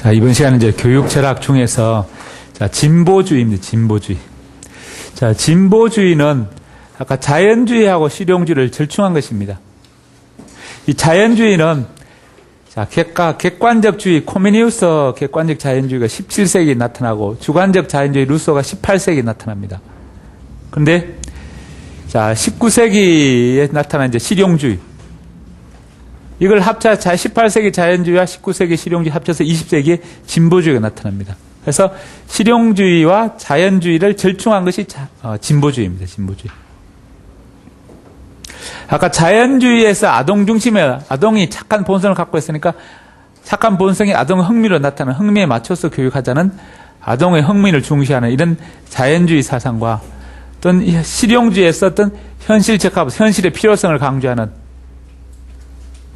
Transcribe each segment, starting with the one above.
자, 이번 시간은 이제 교육 철학 중에서 자, 진보주의입니다. 진보주의. 자, 진보주의는 아까 자연주의하고 실용주의를 절충한 것입니다. 이 자연주의는 자, 객관적주의, 코미니우스 객관적 자연주의가 17세기에 나타나고 주관적 자연주의 루소가 18세기에 나타납니다. 그런데 자, 19세기에 나타난 이제 실용주의. 이걸 18세기 자연주의와 19세기 실용주의 합쳐서 20세기에 진보주의가 나타납니다. 그래서 실용주의와 자연주의를 절충한 것이 진보주의입니다. 진보주의. 아까 자연주의에서 아동 중심의 아동이 착한 본성을 갖고 있으니까 착한 본성이 아동의 흥미로 나타나는 흥미에 맞춰서 교육하자는 아동의 흥미를 중시하는 이런 자연주의 사상과 어떤 실용주의에서 어떤 현실 적합, 현실의 필요성을 강조하는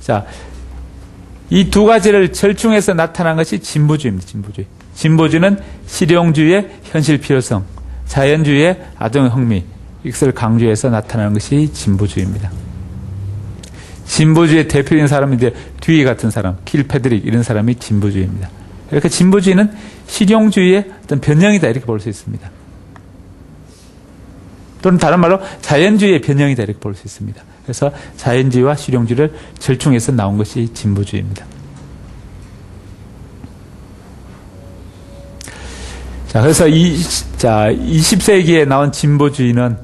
자, 이 두 가지를 절충해서 나타난 것이 진보주의입니다. 진보주의. 진보주의는 실용주의의 현실 필요성, 자연주의의 아동의 흥미, 이것을 강조해서 나타나는 것이 진보주의입니다. 진보주의의 대표적인 사람이 이제 듀이 같은 사람, 킬패드릭 이런 사람이 진보주의입니다. 이렇게 진보주의는 실용주의의 어떤 변형이다 이렇게 볼 수 있습니다. 또는 다른 말로 자연주의의 변형이다 이렇게 볼 수 있습니다. 그래서 자연주의와 실용주의를 절충해서 나온 것이 진보주의입니다. 자, 그래서 20세기에 나온 진보주의는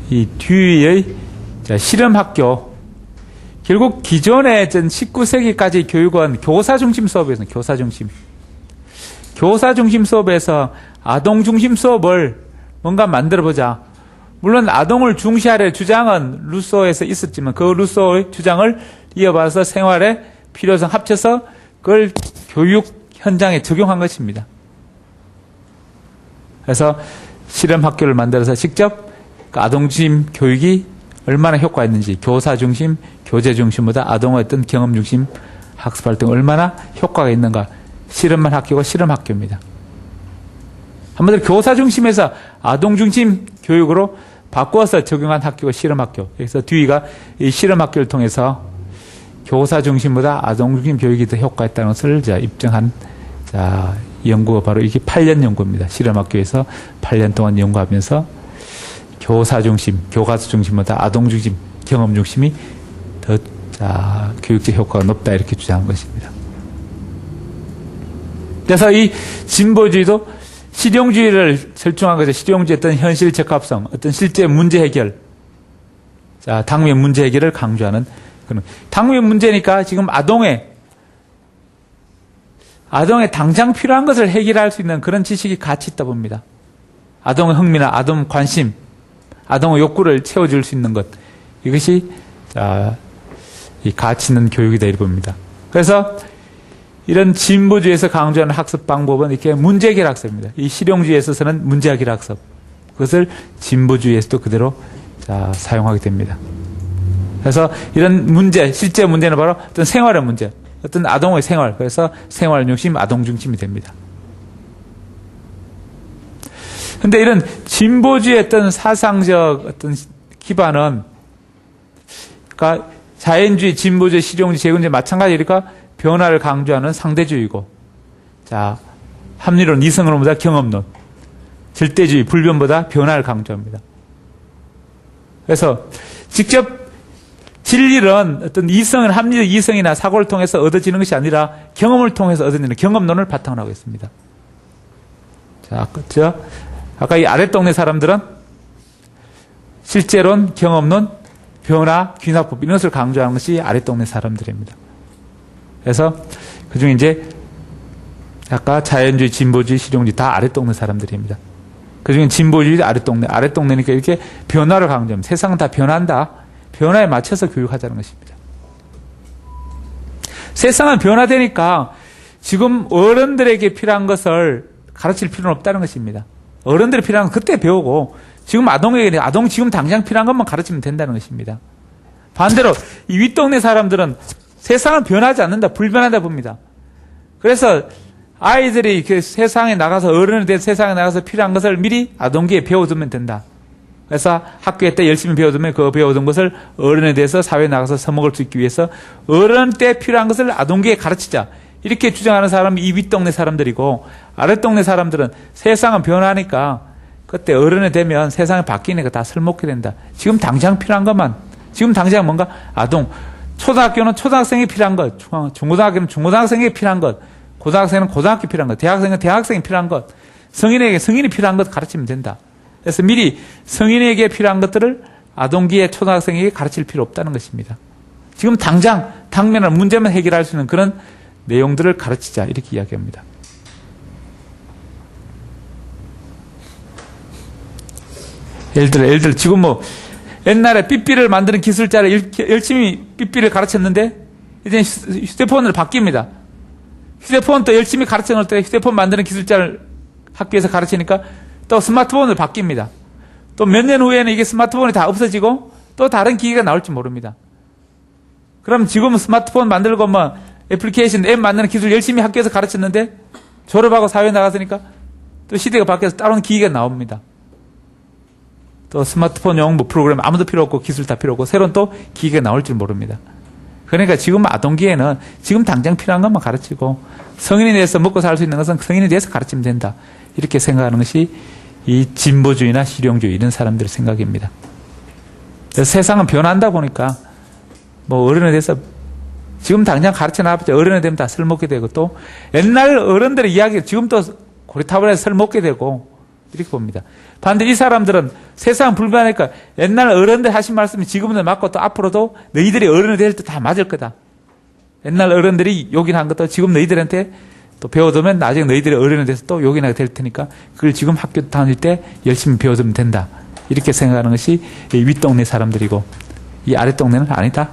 이 듀이의 실험학교, 결국 기존의 19세기까지 교육은 교사 중심 수업이었습니다. 교사 중심. 교사 중심 수업에서 아동 중심 수업을 뭔가 만들어보자. 물론 아동을 중시하려 주장은 루소에서 있었지만 그 루소의 주장을 이어받아서 생활의 필요성 합쳐서 그걸 교육 현장에 적용한 것입니다. 그래서 실험학교를 만들어서 직접 아동 중심 교육이 얼마나 효과가 있는지 교사 중심, 교재 중심보다 아동의 어떤 경험 중심 학습 활동이 얼마나 효과가 있는가 실험만 학교가 실험학교입니다. 한마디로 교사 중심에서 아동 중심 교육으로 바꿔서 적용한 학교가 실험학교. 그래서 듀이가 이 실험학교를 통해서 교사 중심보다 아동 중심 교육이 더 효과있다는 것을 입증한 연구가 바로 이게 8년 연구입니다. 실험학교에서 8년 동안 연구하면서 교사 중심, 교과서 중심보다 아동 중심, 경험 중심이 더 교육적 효과가 높다 이렇게 주장한 것입니다. 그래서 이 진보주의도 실용주의를 절충한 거죠. 실용주의 어떤 현실 적합성, 어떤 실제 문제 해결, 당면 문제 해결을 강조하는 그런. 당면 문제니까 지금 아동의 당장 필요한 것을 해결할 수 있는 그런 지식이 같이 있다 봅니다. 아동의 흥미나 아동 관심, 아동의 욕구를 채워줄 수 있는 것. 이것이 이 가치 있는 교육이다 이렇게 봅니다. 그래서 이런 진보주의에서 강조하는 학습 방법은 이렇게 문제 해결 학습입니다. 이 실용주의에 있어서는 문제 해결 학습. 그것을 진보주의에서도 그대로 사용하게 됩니다. 그래서 이런 문제, 실제 문제는 바로 어떤 생활의 문제, 어떤 아동의 생활. 그래서 생활 중심, 아동 중심이 됩니다. 그런데 이런 진보주의의 어떤 사상적 어떤 기반은 그러니까 자연주의, 진보주의, 실용주의, 재건주의 마찬가지니까 변화를 강조하는 상대주의고, 합리론, 이성론보다 경험론, 절대주의, 불변보다 변화를 강조합니다. 그래서 직접 진리는 어떤 이성은 합리적 이성이나 사고를 통해서 얻어지는 것이 아니라 경험을 통해서 얻어지는 경험론을 바탕으로 하고 있습니다. 아까 이 아랫동네 사람들은 실제론, 경험론, 변화, 귀납법 이런 것을 강조하는 것이 아랫동네 사람들입니다. 그래서 그중에 이제 아까 자연주의, 진보주의, 실용주의 다 아랫동네 사람들입니다. 그중에 진보주의 아랫동네니까 이렇게 변화를 강조합니다. 세상은 다 변한다. 변화에 맞춰서 교육하자는 것입니다. 세상은 변화되니까 지금 어른들에게 필요한 것을 가르칠 필요는 없다는 것입니다. 어른들이 필요한 건 그때 배우고 지금 아동 지금 당장 필요한 것만 가르치면 된다는 것입니다. 반대로 이 윗동네 사람들은 세상은 변하지 않는다. 불변하다 봅니다. 그래서 아이들이 세상에 나가서 어른에 대해서 세상에 나가서 필요한 것을 미리 아동기에 배워두면 된다. 그래서 학교에 때 열심히 배워두면 그 배워둔 것을 어른에 대해서 사회에 나가서 써먹을 수 있기 위해서 어른 때 필요한 것을 아동기에 가르치자. 이렇게 주장하는 사람이 이 윗동네 사람들이고, 아랫동네 사람들은 세상은 변하니까 그때 어른이 되면 세상이 바뀌니까 다 설먹게 된다. 지금 당장 필요한 것만, 지금 당장 뭔가 아동, 초등학교는 초등학생이 필요한 것, 중고등학교는 중고등학생이 필요한 것, 고등학생은 고등학교 필요한 것, 대학생은 대학생이 필요한 것, 성인에게 성인이 필요한 것 가르치면 된다. 그래서 미리 성인에게 필요한 것들을 아동기에 초등학생에게 가르칠 필요 없다는 것입니다. 지금 당장 당면한 문제만 해결할 수 있는 그런 내용들을 가르치자, 이렇게 이야기합니다. 예를 들어 지금 뭐 옛날에 삐삐를 만드는 기술자를 열심히 삐삐를 가르쳤는데 이제 휴대폰으로 바뀝니다. 휴대폰도 열심히 가르쳐 놓을 때 휴대폰 만드는 기술자를 학교에서 가르치니까 또 스마트폰으로 바뀝니다. 또 몇 년 후에는 이게 스마트폰이 다 없어지고 또 다른 기기가 나올지 모릅니다. 그럼 지금 스마트폰 만들고 뭐 애플리케이션, 앱 만드는 기술 열심히 학교에서 가르쳤는데 졸업하고 사회에 나갔으니까 또 시대가 바뀌어서 다른 기기가 나옵니다. 또 스마트폰용 뭐 프로그램 아무도 필요 없고 기술 다 필요 없고 새로운 또 기기가 나올 줄 모릅니다. 그러니까 지금 아동기에는 지금 당장 필요한 것만 가르치고 성인이 돼서 먹고 살 수 있는 것은 성인이 돼서 가르치면 된다. 이렇게 생각하는 것이 이 진보주의나 실용주의 이런 사람들의 생각입니다. 그래서 세상은 변한다 보니까 뭐 어른에 대해서 지금 당장 가르쳐 놔봤자 어른이 되면 다 설먹게 되고 또 옛날 어른들의 이야기를 지금 또 고리타분해서 설먹게 되고 이렇게 봅니다. 반대로 이 사람들은 세상 불변하니까 옛날 어른들 하신 말씀이 지금은 맞고 또 앞으로도 너희들이 어른이 될 때 다 맞을 거다. 옛날 어른들이 요긴한 것도 지금 너희들한테 또 배워두면 나중에 너희들이 어른이 돼서 또 요긴하게 될 테니까 그걸 지금 학교 다닐 때 열심히 배워두면 된다. 이렇게 생각하는 것이 이 윗동네 사람들이고 이 아랫동네는 아니다.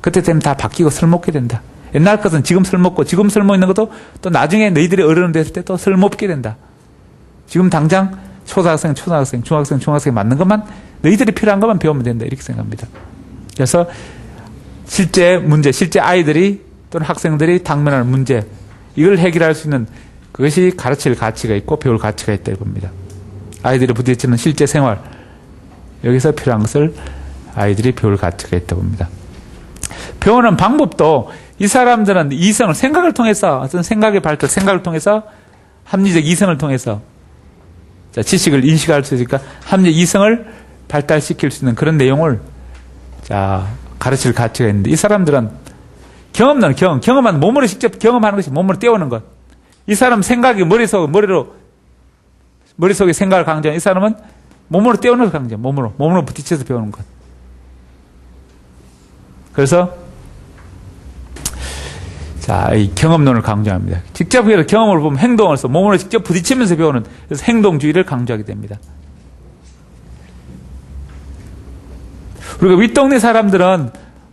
그때 되면 다 바뀌고 설먹게 된다. 옛날 것은 지금 설먹고 지금 설먹 있는 것도 또 나중에 너희들이 어른이 됐을 때 또 설먹게 된다. 지금 당장 초등학생, 중학생 맞는 것만 너희들이 필요한 것만 배우면 된다. 이렇게 생각합니다. 그래서 실제 문제, 실제 아이들이 또는 학생들이 당면하는 문제 이걸 해결할 수 있는 그것이 가르칠 가치가 있고 배울 가치가 있다고 봅니다. 아이들이 부딪히는 실제 생활 여기서 필요한 것을 아이들이 배울 가치가 있다고 봅니다. 배우는 방법도 이 사람들은 이성을 생각을 통해서 어떤 생각의 발달, 생각을 통해서 합리적 이성을 통해서 자, 지식을 인식할 수 있으니까 합리적 이성을 발달시킬 수 있는 그런 내용을 자, 가르칠 가치가 있는데 이 사람들은 경험론, 경험한 몸으로 직접 경험하는 것이 몸으로 떼우는 것. 이 사람 생각이 머릿속에 생각을 강조하는 이 사람은 몸으로 떼우는 걸 강조해요. 몸으로 부딪혀서 배우는 것. 그래서 자, 이 경험론을 강조합니다. 직접 경험을 보면 행동을 써 몸으로 직접 부딪히면서 배우는 그래서 행동주의를 강조하게 됩니다. 우리가 윗동네 사람들은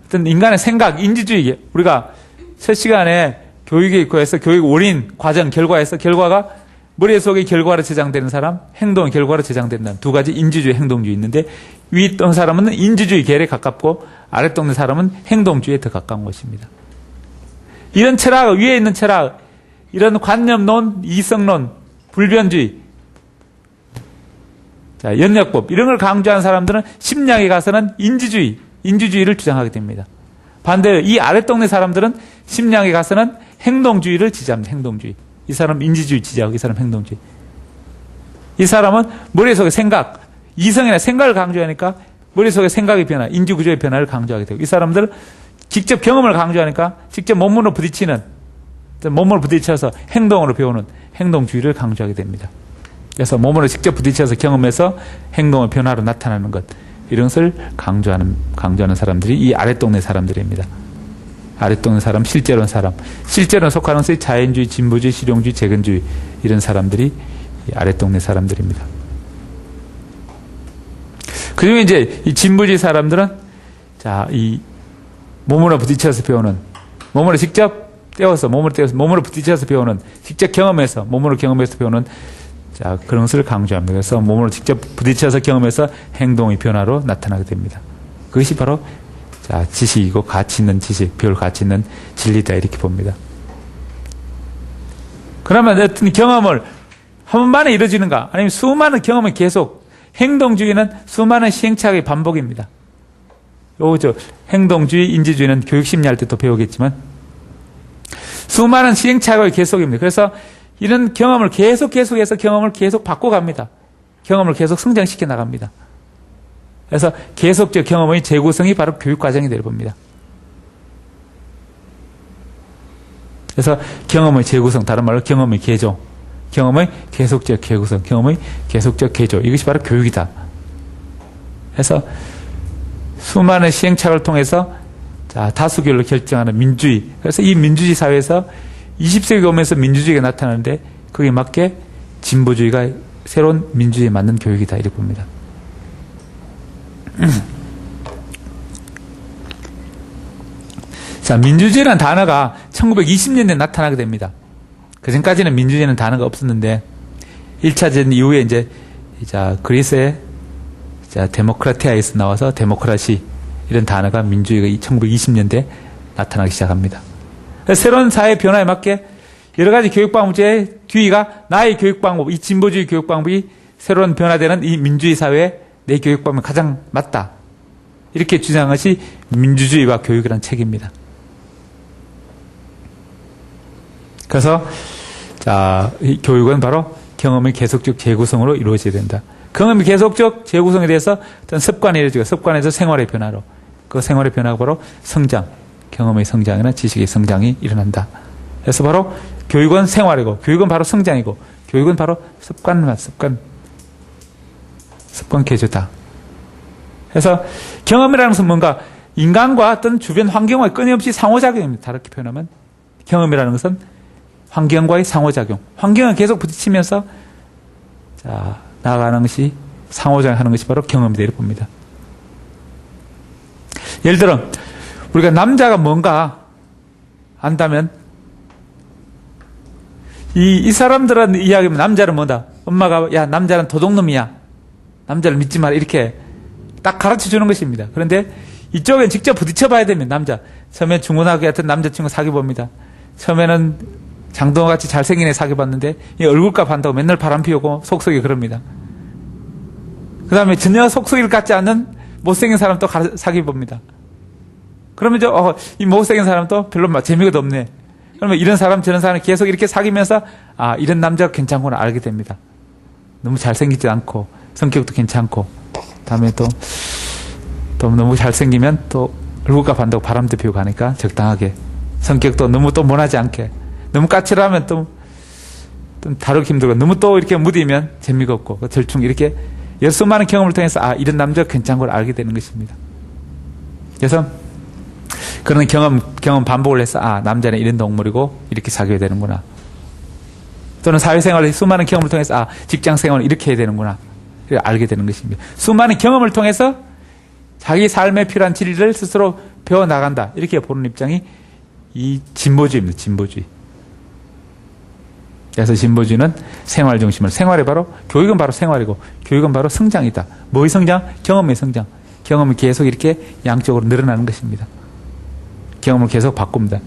어떤 인간의 생각, 인지주의 우리가 첫 시간에 교육에 있고 해서 교육 올인 과정 결과에서 결과가 머릿속의 결과로 저장되는 사람, 행동의 결과로 저장된다는 두 가지 인지주의, 행동주의 있는데 윗동네 사람은 인지주의 계열에 가깝고 아랫동네 사람은 행동주의에 더 가까운 것입니다. 이런 철학, 위에 있는 철학, 이런 관념론, 이성론, 불변주의, 자, 연역법, 이런 걸 강조하는 사람들은 심리학에 가서는 인지주의를 주장하게 됩니다. 반대로 이 아랫동네 사람들은 심리학에 가서는 행동주의를 지지합니다. 행동주의. 이 사람은 인지주의 지지하고 이 사람은 행동주의. 이 사람은 머릿속의 생각, 이성이나 생각을 강조하니까 머릿속의 생각의 변화, 인지구조의 변화를 강조하게 되고 이 사람들은 직접 경험을 강조하니까 직접 몸으로 부딪혀서 행동으로 배우는 행동주의를 강조하게 됩니다. 그래서 몸으로 직접 부딪혀서 경험해서 행동의 변화로 나타나는 것 이런 것을 강조하는 사람들이 이 아랫동네 사람들입니다. 아랫동네 사람, 실제로는 속하는 것이 자연주의, 진보주의, 실용주의, 재건주의 이런 사람들이 이 아랫동네 사람들입니다. 그중에 이제 이 진보주의 사람들은 자, 이 몸으로 부딪혀서 배우는, 몸으로 직접 몸으로 부딪혀서 배우는, 직접 경험해서, 몸으로 경험해서 배우는, 자, 그런 것을 강조합니다. 그래서 몸으로 직접 부딪혀서 경험해서 행동의 변화로 나타나게 됩니다. 그것이 바로, 자, 지식이고 가치 있는 지식, 배울 가치 있는 진리다, 이렇게 봅니다. 그러면 어떤 경험을 한 번만에 이루어지는가? 아니면 수많은 경험을 계속, 행동주의는 수많은 시행착오의 반복입니다. 행동주의, 인지주의는 교육심리할 때 또 배우겠지만 수많은 시행착오의 계속입니다. 그래서 이런 경험을 계속해서 경험을 계속 바꿔갑니다. 경험을 계속 성장시켜 나갑니다. 그래서 계속적 경험의 재구성이 바로 교육과정이 되어봅니다. 그래서 경험의 재구성, 다른 말로 경험의 개조, 경험의 계속적 재구성, 경험의 계속적 개조, 이것이 바로 교육이다. 그래서 수많은 시행착오를 통해서 다수결로 결정하는 민주주의. 그래서 이 민주주의 사회에서 20세기 오면서 민주주의가 나타나는데 거기에 맞게 진보주의가 새로운 민주주의에 맞는 교육이다. 이렇게 봅니다. 자, 민주주의라는 단어가 1920년대에 나타나게 됩니다. 그 전까지는 민주주의라는 단어가 없었는데 1차 전 이후에 이제 그리스의 데모크라티아에서 나와서 데모크라시 이런 단어가 민주주의가 1920년대에 나타나기 시작합니다. 새로운 사회 변화에 맞게 여러 가지 교육 방법의 뒤가 나의 교육 방법, 이 진보주의 교육 방법이 새로운 변화되는 이 민주주의 사회에 내 교육 방법이 가장 맞다. 이렇게 주장한 것이 민주주의와 교육이라는 책입니다. 그래서 이 교육은 바로 경험의 계속적 재구성으로 이루어져야 된다. 경험의 계속적 재구성에 대해서 어떤 습관이 이루어지고 습관에서 생활의 변화로 그 생활의 변화가 바로 성장, 경험의 성장이나 지식의 성장이 일어난다. 그래서 바로 교육은 생활이고 교육은 바로 성장이고 교육은 바로 습관 개조다. 그래서 경험이라는 것은 뭔가 인간과 어떤 주변 환경과의 끊임없이 상호작용입니다. 다르게 표현하면 경험이라는 것은 환경과의 상호작용. 환경은 계속 부딪히면서 나아가는 것이 상호작용하는 것이 바로 경험이다. 이렇게 봅니다. 예를 들어 우리가 남자가 뭔가 안다면 이 사람들은 이야기하면 남자는 뭐다? 엄마가 야 남자는 도둑놈이야. 남자를 믿지 마라. 이렇게 딱 가르쳐주는 것입니다. 그런데 이쪽엔 직접 부딪혀 봐야 됩니다. 남자. 처음에 중고등학교 같은 남자친구 사귀어봅니다. 처음에는 장동호같이 잘생긴 애 사귀어봤는데 얼굴값 한다고 맨날 바람 피우고 속속이 그럽니다. 그 다음에 전혀 속속일 같지 않은 못생긴 사람 또 사귀어봅니다. 그러면 이 못생긴 사람도 별로 재미가 없네. 그러면 이런 사람 저런 사람 계속 이렇게 사귀면서 이런 남자가 괜찮구나 알게 됩니다. 너무 잘생기지 않고 성격도 괜찮고 다음에 또 너무 잘생기면 또 얼굴값 한다고 바람도 피우고 하니까 적당하게 성격도 너무 또 모나지 않게 너무 까칠하면 또 다루기 힘들고 너무 또 이렇게 무디면 재미가 없고 절충 이렇게 여러 수많은 경험을 통해서 이런 남자가 괜찮은 걸 알게 되는 것입니다. 그래서 그런 경험 반복을 해서 남자는 이런 동물이고 이렇게 사귀어야 되는구나. 또는 사회생활의 수많은 경험을 통해서 직장생활을 이렇게 해야 되는구나. 이렇게 알게 되는 것입니다. 수많은 경험을 통해서 자기 삶에 필요한 진리를 스스로 배워나간다. 이렇게 보는 입장이 이 진보주의입니다. 진보주의. 그래서 진보주의는 생활 중심을 생활이 바로 교육은 바로 생활이고 교육은 바로 성장이다. 뭐의 성장? 경험의 성장. 경험이 계속 이렇게 양쪽으로 늘어나는 것입니다. 경험을 계속 바꿉니다.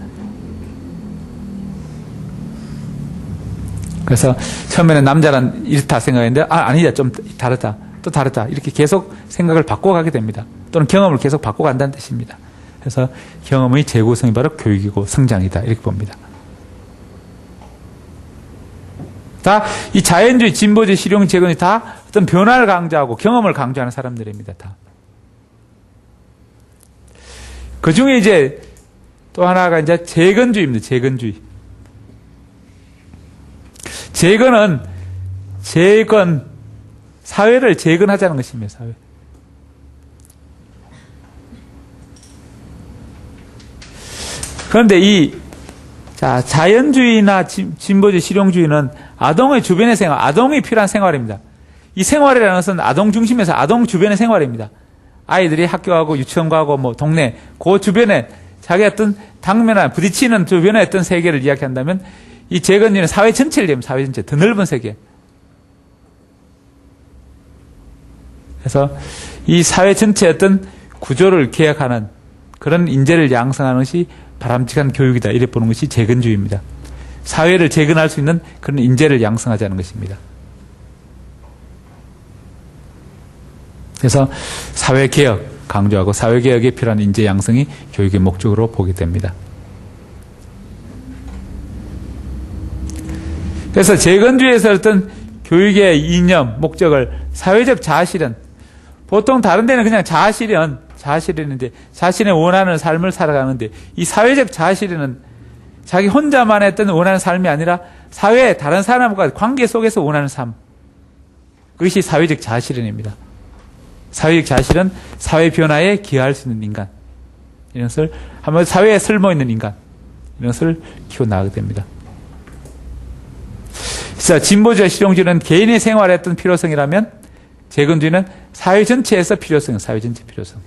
그래서 처음에는 남자는 이렇다 생각했는데 아니다 좀 다르다 또 다르다 이렇게 계속 생각을 바꿔가게 됩니다. 또는 경험을 계속 바꿔간다는 뜻입니다. 그래서 경험의 재구성이 바로 교육이고 성장이다 이렇게 봅니다. 다 이 자연주의, 진보주의, 실용, 재건이 다 어떤 변화를 강조하고 경험을 강조하는 사람들입니다. 다. 그 중에 이제 또 하나가 이제 재건주의입니다. 재건주의. 재건은 사회를 재건하자는 것입니다. 사회. 그런데 자연주의나 진보주의, 실용주의는 아동의 주변의 생활, 아동이 필요한 생활입니다. 이 생활이라는 것은 아동 중심에서 아동 주변의 생활입니다. 아이들이 학교 가고 유치원 가고 동네 그 주변에 자기 어떤 당면한 부딪히는 주변의 어떤 세계를 이야기한다면 이 재건주의는 사회 전체를 얘기합니다. 사회 전체, 더 넓은 세계. 그래서 이 사회 전체의 어떤 구조를 개혁하는 그런 인재를 양성하는 것이 바람직한 교육이다. 이렇게 보는 것이 재건주의입니다. 사회를 재건할 수 있는 그런 인재를 양성하자는 것입니다. 그래서 사회개혁 강조하고 사회개혁에 필요한 인재 양성이 교육의 목적으로 보게 됩니다. 그래서 재건주의에서 어떤 교육의 이념, 목적을 사회적 자아실현, 보통 다른 데는 그냥 자아실현인데 자신의 원하는 삶을 살아가는데 이 사회적 자아실현은 자기 혼자만 했던 원하는 삶이 아니라 사회 다른 사람과 관계 속에서 원하는 삶. 그것이 사회적 자아실현입니다. 사회적 자아실현, 사회 변화에 기여할 수 있는 인간. 이런 것을 한번 사회에 쓸모 있는 인간. 이런 것을 키워나가게 됩니다. 자, 진보주의 실용주의는 개인의 생활에 어떤 필요성이라면 재건주의는 사회 전체에서 필요성, 사회 전체 필요성.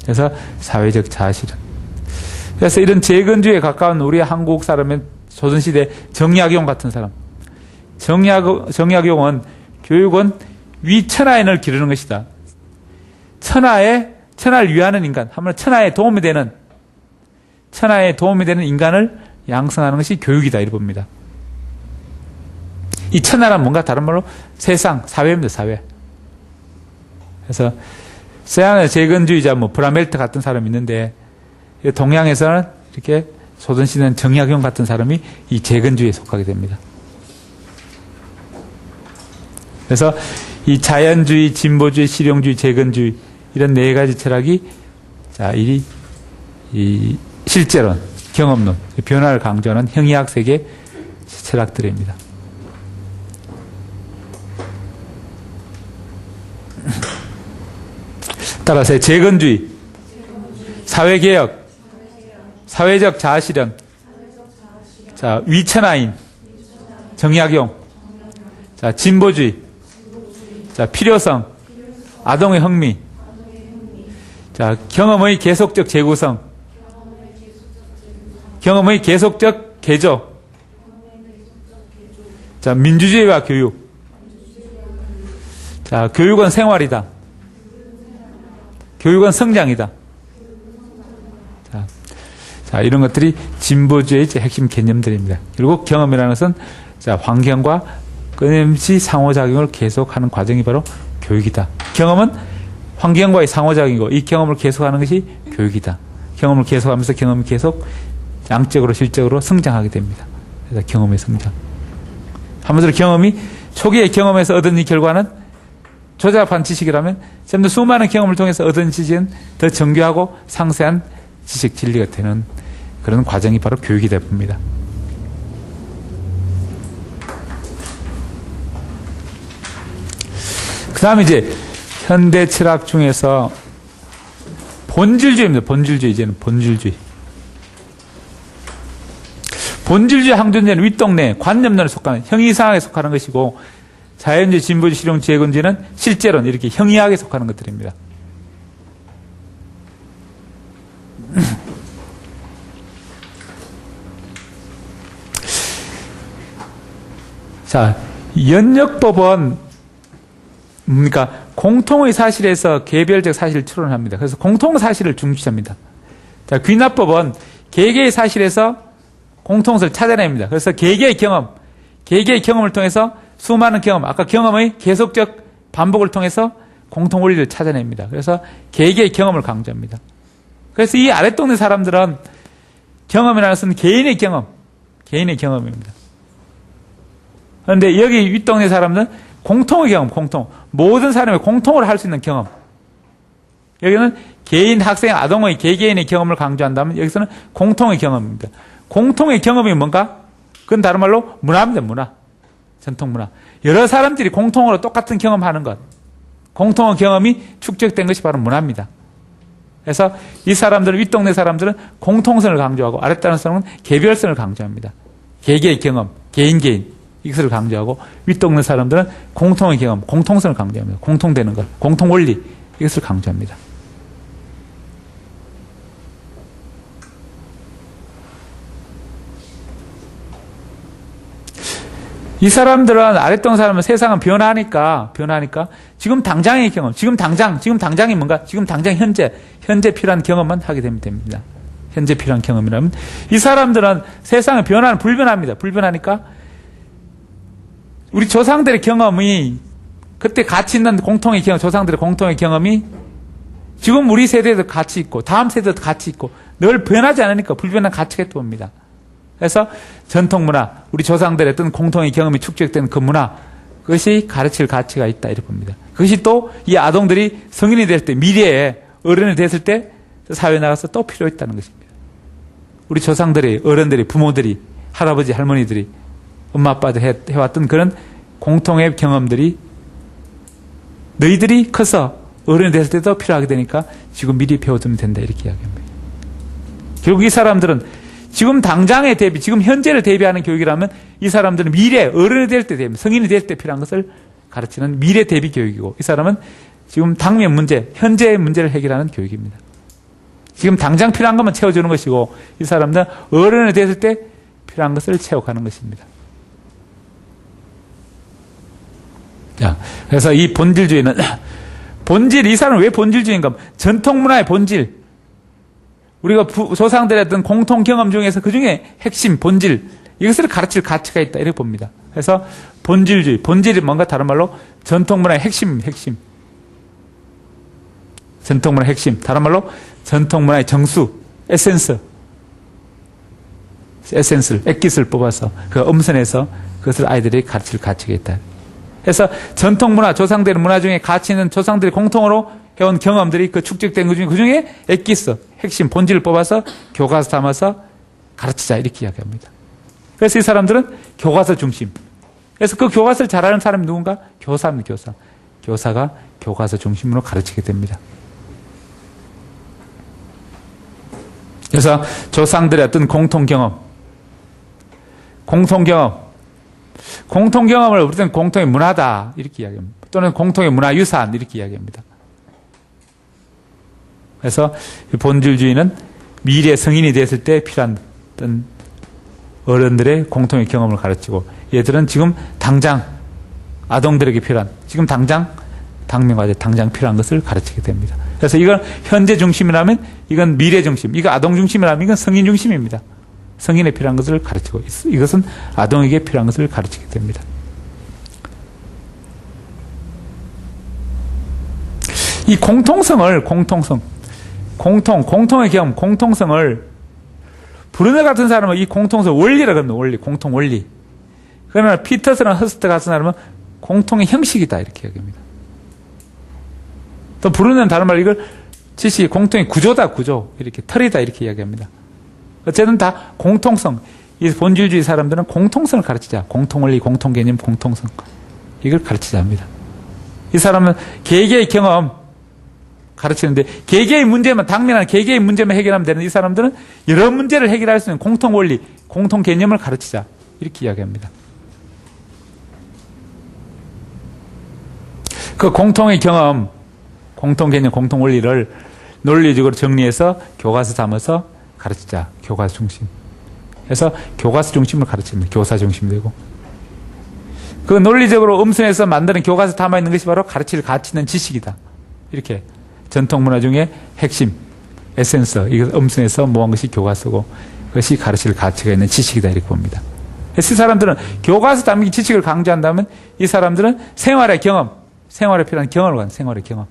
그래서 사회적 자아실현. 그래서 이런 재건주의에 가까운 우리 한국 사람은 조선시대 정약용 같은 사람. 정약용은 교육은 위천하인을 기르는 것이다. 천하를 위하는 인간, 한번 천하에 도움이 되는 인간을 양성하는 것이 교육이다. 이렇게 봅니다. 이 천하란 뭔가 다른 말로 세상, 사회입니다. 사회. 그래서 서양의 재건주의자 브라멜트 같은 사람이 있는데 동양에서는 이렇게 조선시대는 정약용 같은 사람이 이 재건주의에 속하게 됩니다. 그래서 이 자연주의, 진보주의, 실용주의, 재건주의 이런 네 가지 철학이 이 실제론, 경험론, 변화를 강조하는 형이학 세계 철학들입니다. 따라서 재건주의, 사회개혁, 사회적 자아실현, 자, 위천하인, 정약용, 자, 진보주의, 자, 필요성, 아동의 흥미, 자, 경험의 계속적 재구성, 경험의 계속적 개조, 자, 민주주의와 교육, 자, 교육은 생활이다. 교육은 성장이다. 자, 이런 것들이 진보주의의 핵심 개념들입니다. 그리고 경험이라는 것은 자, 환경과 끊임없이 상호작용을 계속하는 과정이 바로 교육이다. 경험은 환경과의 상호작용이고 이 경험을 계속하는 것이 교육이다. 경험을 계속하면서 경험이 계속 양적으로 질적으로 성장하게 됩니다. 그래서 경험의 성장. 한마디로 경험이 초기의 경험에서 얻은 이 결과는 조잡한 지식이라면 좀 더 수많은 경험을 통해서 얻은 지식은 더 정교하고 상세한 지식 진리가 되는 그런 과정이 바로 교육이다 봅니다. 그 다음에 이제 현대 철학 중에서 본질주의입니다. 본질주의, 이제는 본질주의. 본질주의 항존재는 윗동네, 관념론에 속하는, 형이상학에 속하는 것이고, 자연주의, 진보주의, 실용주의, 재건주의는 실제론, 이렇게 형이학에 속하는 것들입니다. 자, 연역법은 뭡니까? 공통의 사실에서 개별적 사실을 추론합니다. 그래서 공통사실을 중시합니다. 자, 귀납법은 개개의 사실에서 공통성을 찾아냅니다. 그래서 개개의 경험을 통해서 수많은 경험, 아까 경험의 계속적 반복을 통해서 공통 원리를 찾아냅니다. 그래서 개개의 경험을 강조합니다. 그래서 이 아랫동네 사람들은 경험이라는 것은 개인의 경험입니다. 그런데 여기 윗동네 사람들은 공통의 경험, 모든 사람이 공통으로 할 수 있는 경험. 여기는 개인, 학생, 아동의 개개인의 경험을 강조한다면 여기서는 공통의 경험입니다. 공통의 경험이 뭔가? 그건 다른 말로 문화입니다. 문화. 전통 문화. 여러 사람들이 공통으로 똑같은 경험하는 것. 공통의 경험이 축적된 것이 바로 문화입니다. 그래서 이 사람들은, 윗동네 사람들은 공통성을 강조하고 아랫다른 사람은 개별성을 강조합니다. 개개의 경험, 개인. 이것을 강조하고 윗동네 사람들은 공통의 경험, 공통성을 강조합니다. 공통되는 것, 공통 원리. 이것을 강조합니다. 이 사람들은 아랫동 사람은 세상은 변하니까 지금 당장의 경험, 지금 당장이 뭔가, 지금 당장 현재 필요한 경험만 하게 되면 됩니다. 현재 필요한 경험이라면 이 사람들은 세상의 변화는 불변하니까 우리 조상들의 경험이 그때 가치 있는 공통의 경험, 조상들의 공통의 경험이 지금 우리 세대에도 가치 있고 다음 세대도 가치 있고 늘 변하지 않으니까 불변한 가치가 또 옵니다. 그래서 전통 문화, 우리 조상들의 어떤 공통의 경험이 축적된 그 문화, 그것이 가르칠 가치가 있다 이렇게 봅니다. 그것이 또 이 아동들이 성인이 될 때, 미래에 어른이 됐을 때 사회에 나가서 또 필요 있다는 것입니다. 우리 조상들이, 어른들이, 부모들이, 할아버지, 할머니들이, 엄마, 아빠들 해왔던 그런 공통의 경험들이 너희들이 커서 어른이 됐을 때도 필요하게 되니까 지금 미리 배워두면 된다 이렇게 이야기합니다. 결국 이 사람들은 지금 당장에 대비, 지금 현재를 대비하는 교육이라면 이 사람들은 미래, 어른이 될 때, 성인이 될 때 필요한 것을 가르치는 미래 대비 교육이고, 이 사람은 지금 당면 문제, 현재의 문제를 해결하는 교육입니다. 지금 당장 필요한 것만 채워주는 것이고, 이 사람들은 어른이 됐을 때 필요한 것을 채워가는 것입니다. 자, 그래서 이 본질주의는, 이 사람은 왜 본질주의인가? 전통 문화의 본질. 우리가 조상들의 어떤 공통 경험 중에서 그 중에 핵심, 본질, 이것을 가르칠 가치가 있다. 이렇게 봅니다. 그래서 본질주의, 본질이 뭔가 다른 말로 전통 문화의 핵심. 전통 문화의 핵심. 다른 말로 전통 문화의 정수, 에센스를, 액깃을 뽑아서 그 엄선해서 그것을 아이들이 가르칠 가치가 있다. 그래서 전통 문화, 조상들의 문화 중에 가치 있는 조상들이 공통으로 해온 경험들이 그 축적된 것 중에 그 중에 액기스, 핵심, 본질을 뽑아서 교과서 담아서 가르치자 이렇게 이야기합니다. 그래서 이 사람들은 교과서 중심. 그래서 그 교과서를 잘 아는 사람이 누군가? 교사입니다. 교사. 교사가 교과서 중심으로 가르치게 됩니다. 그래서 조상들의 어떤 공통 경험을 우리는 공통의 문화다 이렇게 이야기합니다. 또는 공통의 문화유산 이렇게 이야기합니다. 그래서 본질주의는 미래 성인이 됐을 때 필요한 어떤 어른들의 공통의 경험을 가르치고, 얘들은 지금 당장 아동들에게 필요한, 지금 당장 당면과제 당장 필요한 것을 가르치게 됩니다. 그래서 이건 현재 중심이라면 이건 미래 중심, 이거 아동 중심이라면 이건 성인 중심입니다. 성인에 필요한 것을 가르치고, 이것은 아동에게 필요한 것을 가르치게 됩니다. 이 공통성의 경험, 공통성을 브루너 같은 사람은 이 공통성 원리라고 합니다. 원리, 공통 원리. 그러나 피터스나 허스트 같은 사람은 공통의 형식이다 이렇게 얘기합니다. 또 브루너는 다른 말로 이걸 지식이 공통의 구조다, 구조. 이렇게 털이다 이렇게 이야기합니다. 어쨌든 다 공통성. 이 본질주의 사람들은 공통성을 가르치자. 공통원리, 공통개념, 공통성. 이걸 가르치자 합니다. 이 사람은 개개의 경험 가르치는데, 개개의 문제만, 당면한 개개의 문제만 해결하면 되는 이 사람들은 여러 문제를 해결할 수 있는 공통원리, 공통개념을 가르치자. 이렇게 이야기합니다. 그 공통의 경험, 공통개념, 공통원리를 논리적으로 정리해서 교과서 담아서 가르치자. 교과서 중심. 그래서 교과서 중심을 가르칩니다. 교사 중심이 되고. 그 논리적으로 엄선해서 만드는 교과서 담아있는 것이 바로 가르칠 가치 있는 지식이다. 이렇게 전통 문화 중에 핵심, 에센스, 이걸 엄선해서 모은 것이 교과서고, 그것이 가르칠 가치가 있는 지식이다. 이렇게 봅니다. 그래서 이 사람들은 교과서 담긴 지식을 강조한다면 이 사람들은 생활의 경험, 생활에 필요한 경험을 갖는 생활의 경험.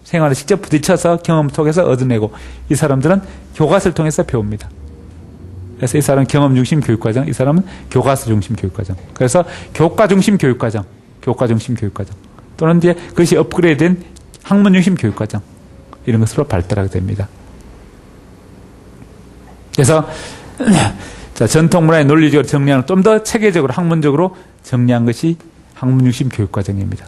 생활에 직접 부딪혀서 경험 통해서 얻어내고, 이 사람들은 교과서를 통해서 배웁니다. 그래서 이 사람은 경험 중심 교육과정, 이 사람은 교과서 중심 교육과정. 그래서 교과 중심 교육과정, 또는 이제 그것이 업그레이드된 학문 중심 교육과정, 이런 것으로 발달하게 됩니다. 그래서 자, 전통 문화의 논리적으로 정리하는, 좀 더 체계적으로 학문적으로 정리한 것이 학문 중심 교육과정입니다.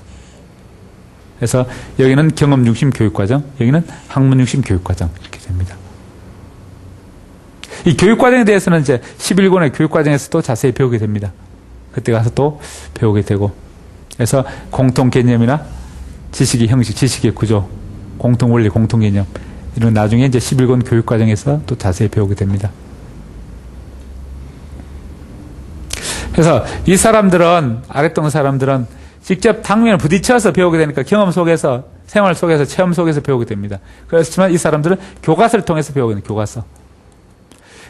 그래서 여기는 경험 중심 교육과정, 여기는 학문 중심 교육과정 이렇게 됩니다. 이 교육과정에 대해서는 이제 11권의 교육과정에서도 자세히 배우게 됩니다. 그때 가서 또 배우게 되고, 그래서 공통 개념이나 지식의 형식, 지식의 구조, 공통 원리, 공통 개념, 이런 나중에 이제 11권 교육과정에서 또 자세히 배우게 됩니다. 그래서 이 사람들은, 아랫동 사람들은 직접 당면을 부딪혀서 배우게 되니까 경험 속에서, 생활 속에서, 체험 속에서 배우게 됩니다. 그렇지만 이 사람들은 교과서를 통해서 배우게 됩니다. 교과서.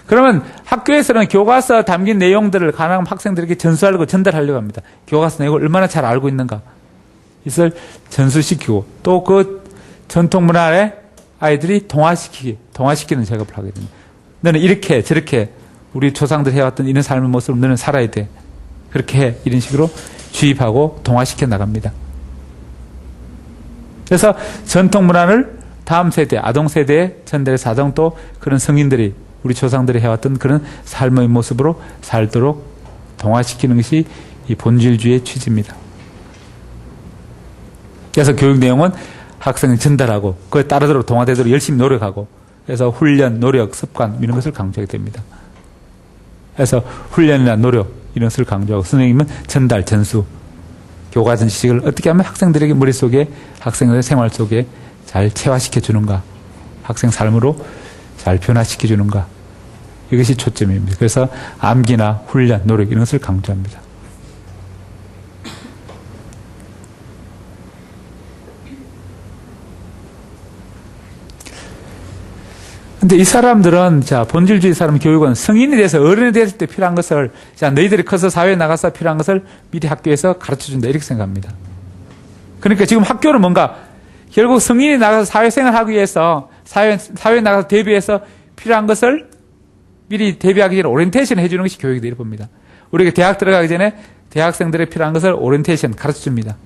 그러면 학교에서는 교과서 담긴 내용들을 가능한 학생들에게 전수하려고, 전달하려고 합니다. 교과서 내용을 얼마나 잘 알고 있는가. 이것을 전수시키고, 또 그 전통 문화에 아이들이 동화시키는 작업을 하게 됩니다. 너는 이렇게 저렇게 우리 조상들 해왔던 이런 삶의 모습을 너는 살아야 돼. 그렇게 해. 이런 식으로 주입하고 동화시켜 나갑니다. 그래서 전통 문화를 다음 세대, 아동 세대에 전달해서 아동도 그런 성인들이 우리 조상들이 해왔던 그런 삶의 모습으로 살도록 동화시키는 것이 이 본질주의의 취지입니다. 그래서 교육 내용은 학생이 전달하고 그에 따르도록 동화되도록 열심히 노력하고 그래서 훈련, 노력, 습관 이런 것을 강조하게 됩니다. 그래서 훈련이나 노력 이런 것을 강조하고 선생님은 전달, 전수, 교과전 지식을 어떻게 하면 학생들에게 머릿속에 학생들의 생활 속에 잘 체화시켜 주는가, 학생 삶으로 잘 변화시켜 주는가, 이것이 초점입니다. 그래서 암기나 훈련, 노력 이런 것을 강조합니다. 근데 이 사람들은, 자, 본질주의 사람 교육은 성인이 돼서 어른이 됐을 때 필요한 것을, 자, 너희들이 커서 사회에 나가서 필요한 것을 미리 학교에서 가르쳐 준다. 이렇게 생각합니다. 그러니까 지금 학교는 뭔가, 결국 성인이 나가서 사회생활 하기 위해서, 사회에 나가서 대비해서 필요한 것을 미리 대비하기 전에 오리엔테이션 해주는 것이 교육이다. 이렇게 봅니다. 우리가 대학 들어가기 전에 대학생들의 필요한 것을 오리엔테이션 가르쳐 줍니다.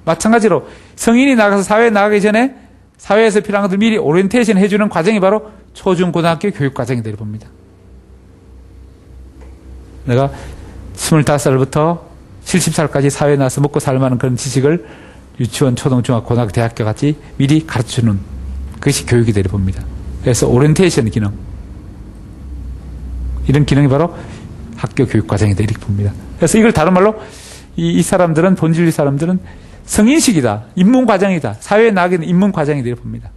마찬가지로 성인이 나가서 사회에 나가기 전에 사회에서 필요한 것들 미리 오리엔테이션 해주는 과정이 바로 초중고등학교 교육과정이다 이렇게 봅니다. 내가 25살부터 70살까지 사회에 나와서 먹고 살만한 그런 지식을 유치원, 초등, 중학, 고등학교, 대학교 같이 미리 가르쳐주는 그것이 교육이다 이렇게 봅니다. 그래서 오리엔테이션 기능, 이런 기능이 바로 학교 교육과정이다 이렇게 봅니다. 그래서 이걸 다른 말로 이 사람들은, 본질주의 사람들은 성인식이다, 입문과정이다, 사회에 나가기는 입문과정이다 이렇게 봅니다.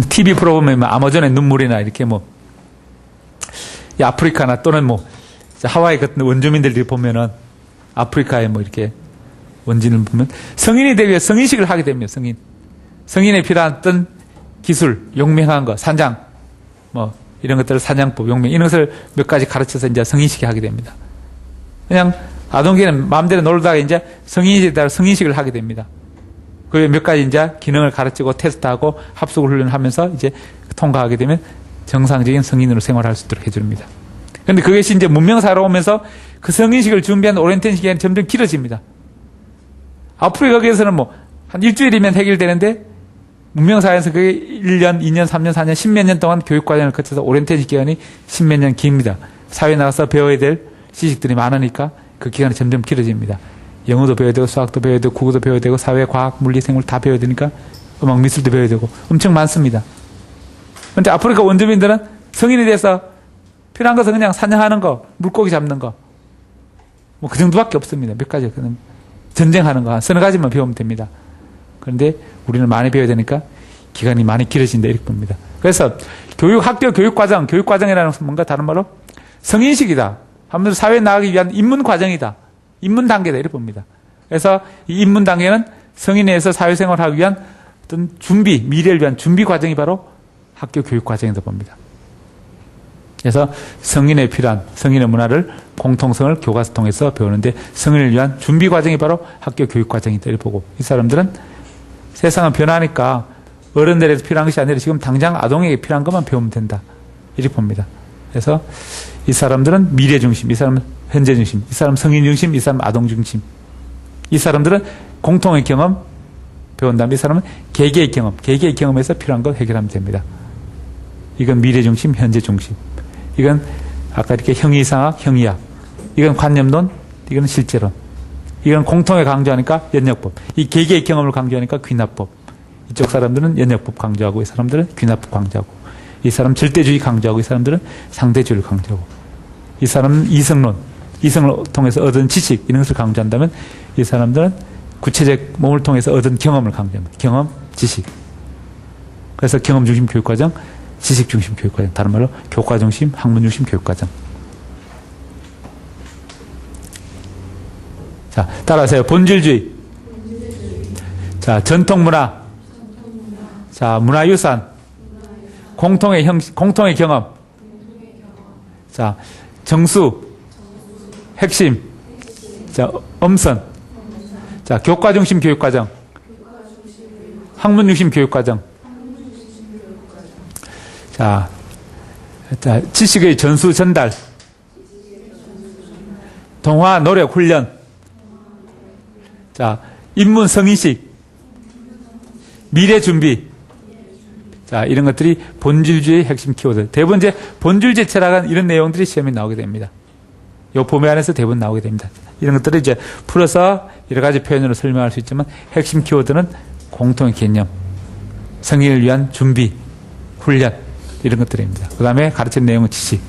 TV 프로그램에 아마존의 눈물이나 이렇게 뭐 아프리카나 또는 뭐 하와이 같은 원주민들이 보면은 아프리카에 뭐 이렇게 원진을 보면 성인이 되기 위해 성인식을 하게 됩니다. 성인에 필요한 어떤 기술, 용맹한 거, 사냥, 뭐 이런 것들을 사냥법, 용맹 이런 것을 몇 가지 가르쳐서 이제 성인식이 하게 됩니다. 그냥 아동기는 마음대로 놀다가 이제 성인식에 따라 성인식을 하게 됩니다. 그 몇 가지 이제 기능을 가르치고 테스트하고 합숙을 훈련하면서 이제 통과하게 되면 정상적인 성인으로 생활할 수 있도록 해줍니다. 그런데 그것이 이제 문명사로 오면서 그 성인식을 준비한 오리엔테이션 기간이 점점 길어집니다. 앞으로 거기에서는 뭐 한 일주일이면 해결되는데 문명사에서 그게 1년, 2년, 3년, 4년, 10몇 년 동안 교육과정을 거쳐서 오리엔테이션 기간이 10몇 년 깁니다. 사회에 나가서 배워야 될 지식들이 많으니까 그 기간이 점점 길어집니다. 영어도 배워야 되고 수학도 배워야 되고 국어도 배워야 되고 사회, 과학, 물리, 생물 다 배워야 되니까 음악, 미술도 배워야 되고 엄청 많습니다. 그런데 아프리카 원주민들은 성인이 돼서 필요한 것은 그냥 사냥하는 거, 물고기 잡는 거, 뭐 그 정도밖에 없습니다. 몇 가지. 전쟁하는 거, 서너 가지만 배우면 됩니다. 그런데 우리는 많이 배워야 되니까 기간이 많이 길어진다 이렇게 봅니다. 그래서 학교 교육과정이라는 것은 뭔가 다른 말로 성인식이다. 한마디로 사회에 나가기 위한 입문 과정이다. 입문 단계다 이렇게 봅니다. 그래서 이 입문 단계는 성인에서 사회생활을 하기 위한 어떤 준비, 미래를 위한 준비 과정이 바로 학교 교육 과정이다 봅니다. 그래서 성인에 필요한 성인의 문화를 공통성을 교과서 통해서 배우는데 성인을 위한 준비 과정이 바로 학교 교육 과정이다 이렇게 보고 이 사람들은 세상은 변하니까 어른들에서 필요한 것이 아니라 지금 당장 아동에게 필요한 것만 배우면 된다 이렇게 봅니다. 그래서 이 사람들은 미래 중심, 이 사람은 현재 중심, 이 사람은 성인 중심, 이 사람은 아동 중심. 이 사람들은 공통의 경험 배운 다음에 이 사람은 개개의 경험에서 필요한 걸 해결하면 됩니다. 이건 미래 중심, 현재 중심. 이건 아까 이렇게 형이상학, 형이학. 이건 관념론, 이건 실제론. 이건 공통에 강조하니까 연역법. 이 개개의 경험을 강조하니까 귀납법. 이쪽 사람들은 연역법 강조하고 이 사람들은 귀납법 강조하고 이 사람은 절대주의 강조하고 이 사람들은 상대주의를 강조하고 이 사람은 이성을 통해서 얻은 지식 이런 것을 강조한다면 이 사람들은 구체적 몸을 통해서 얻은 경험을 강조합니다. 경험, 지식. 그래서 경험 중심 교육과정, 지식 중심 교육과정. 다른 말로 교과 중심, 학문 중심 교육과정. 자, 따라하세요. 본질주의. 자, 전통문화. 자, 문화유산. 공통의 경험. 자, 정수. 핵심. 자, 엄선. 자, 교과 중심 교육과정. 학문 중심 교육과정. 자, 지식의 전수 전달. 동화 노력 훈련. 자, 인문 성인식. 미래 준비. 자, 이런 것들이 본질주의의 핵심 키워드. 대부분 이제 본질주의 철학은 이런 내용들이 시험에 나오게 됩니다. 요 범위 안에서 대부분 나오게 됩니다. 이런 것들을 이제 풀어서 여러 가지 표현으로 설명할 수 있지만 핵심 키워드는 공통의 개념, 성인을 위한 준비, 훈련 이런 것들입니다. 그 다음에 가르치는 내용은 지식.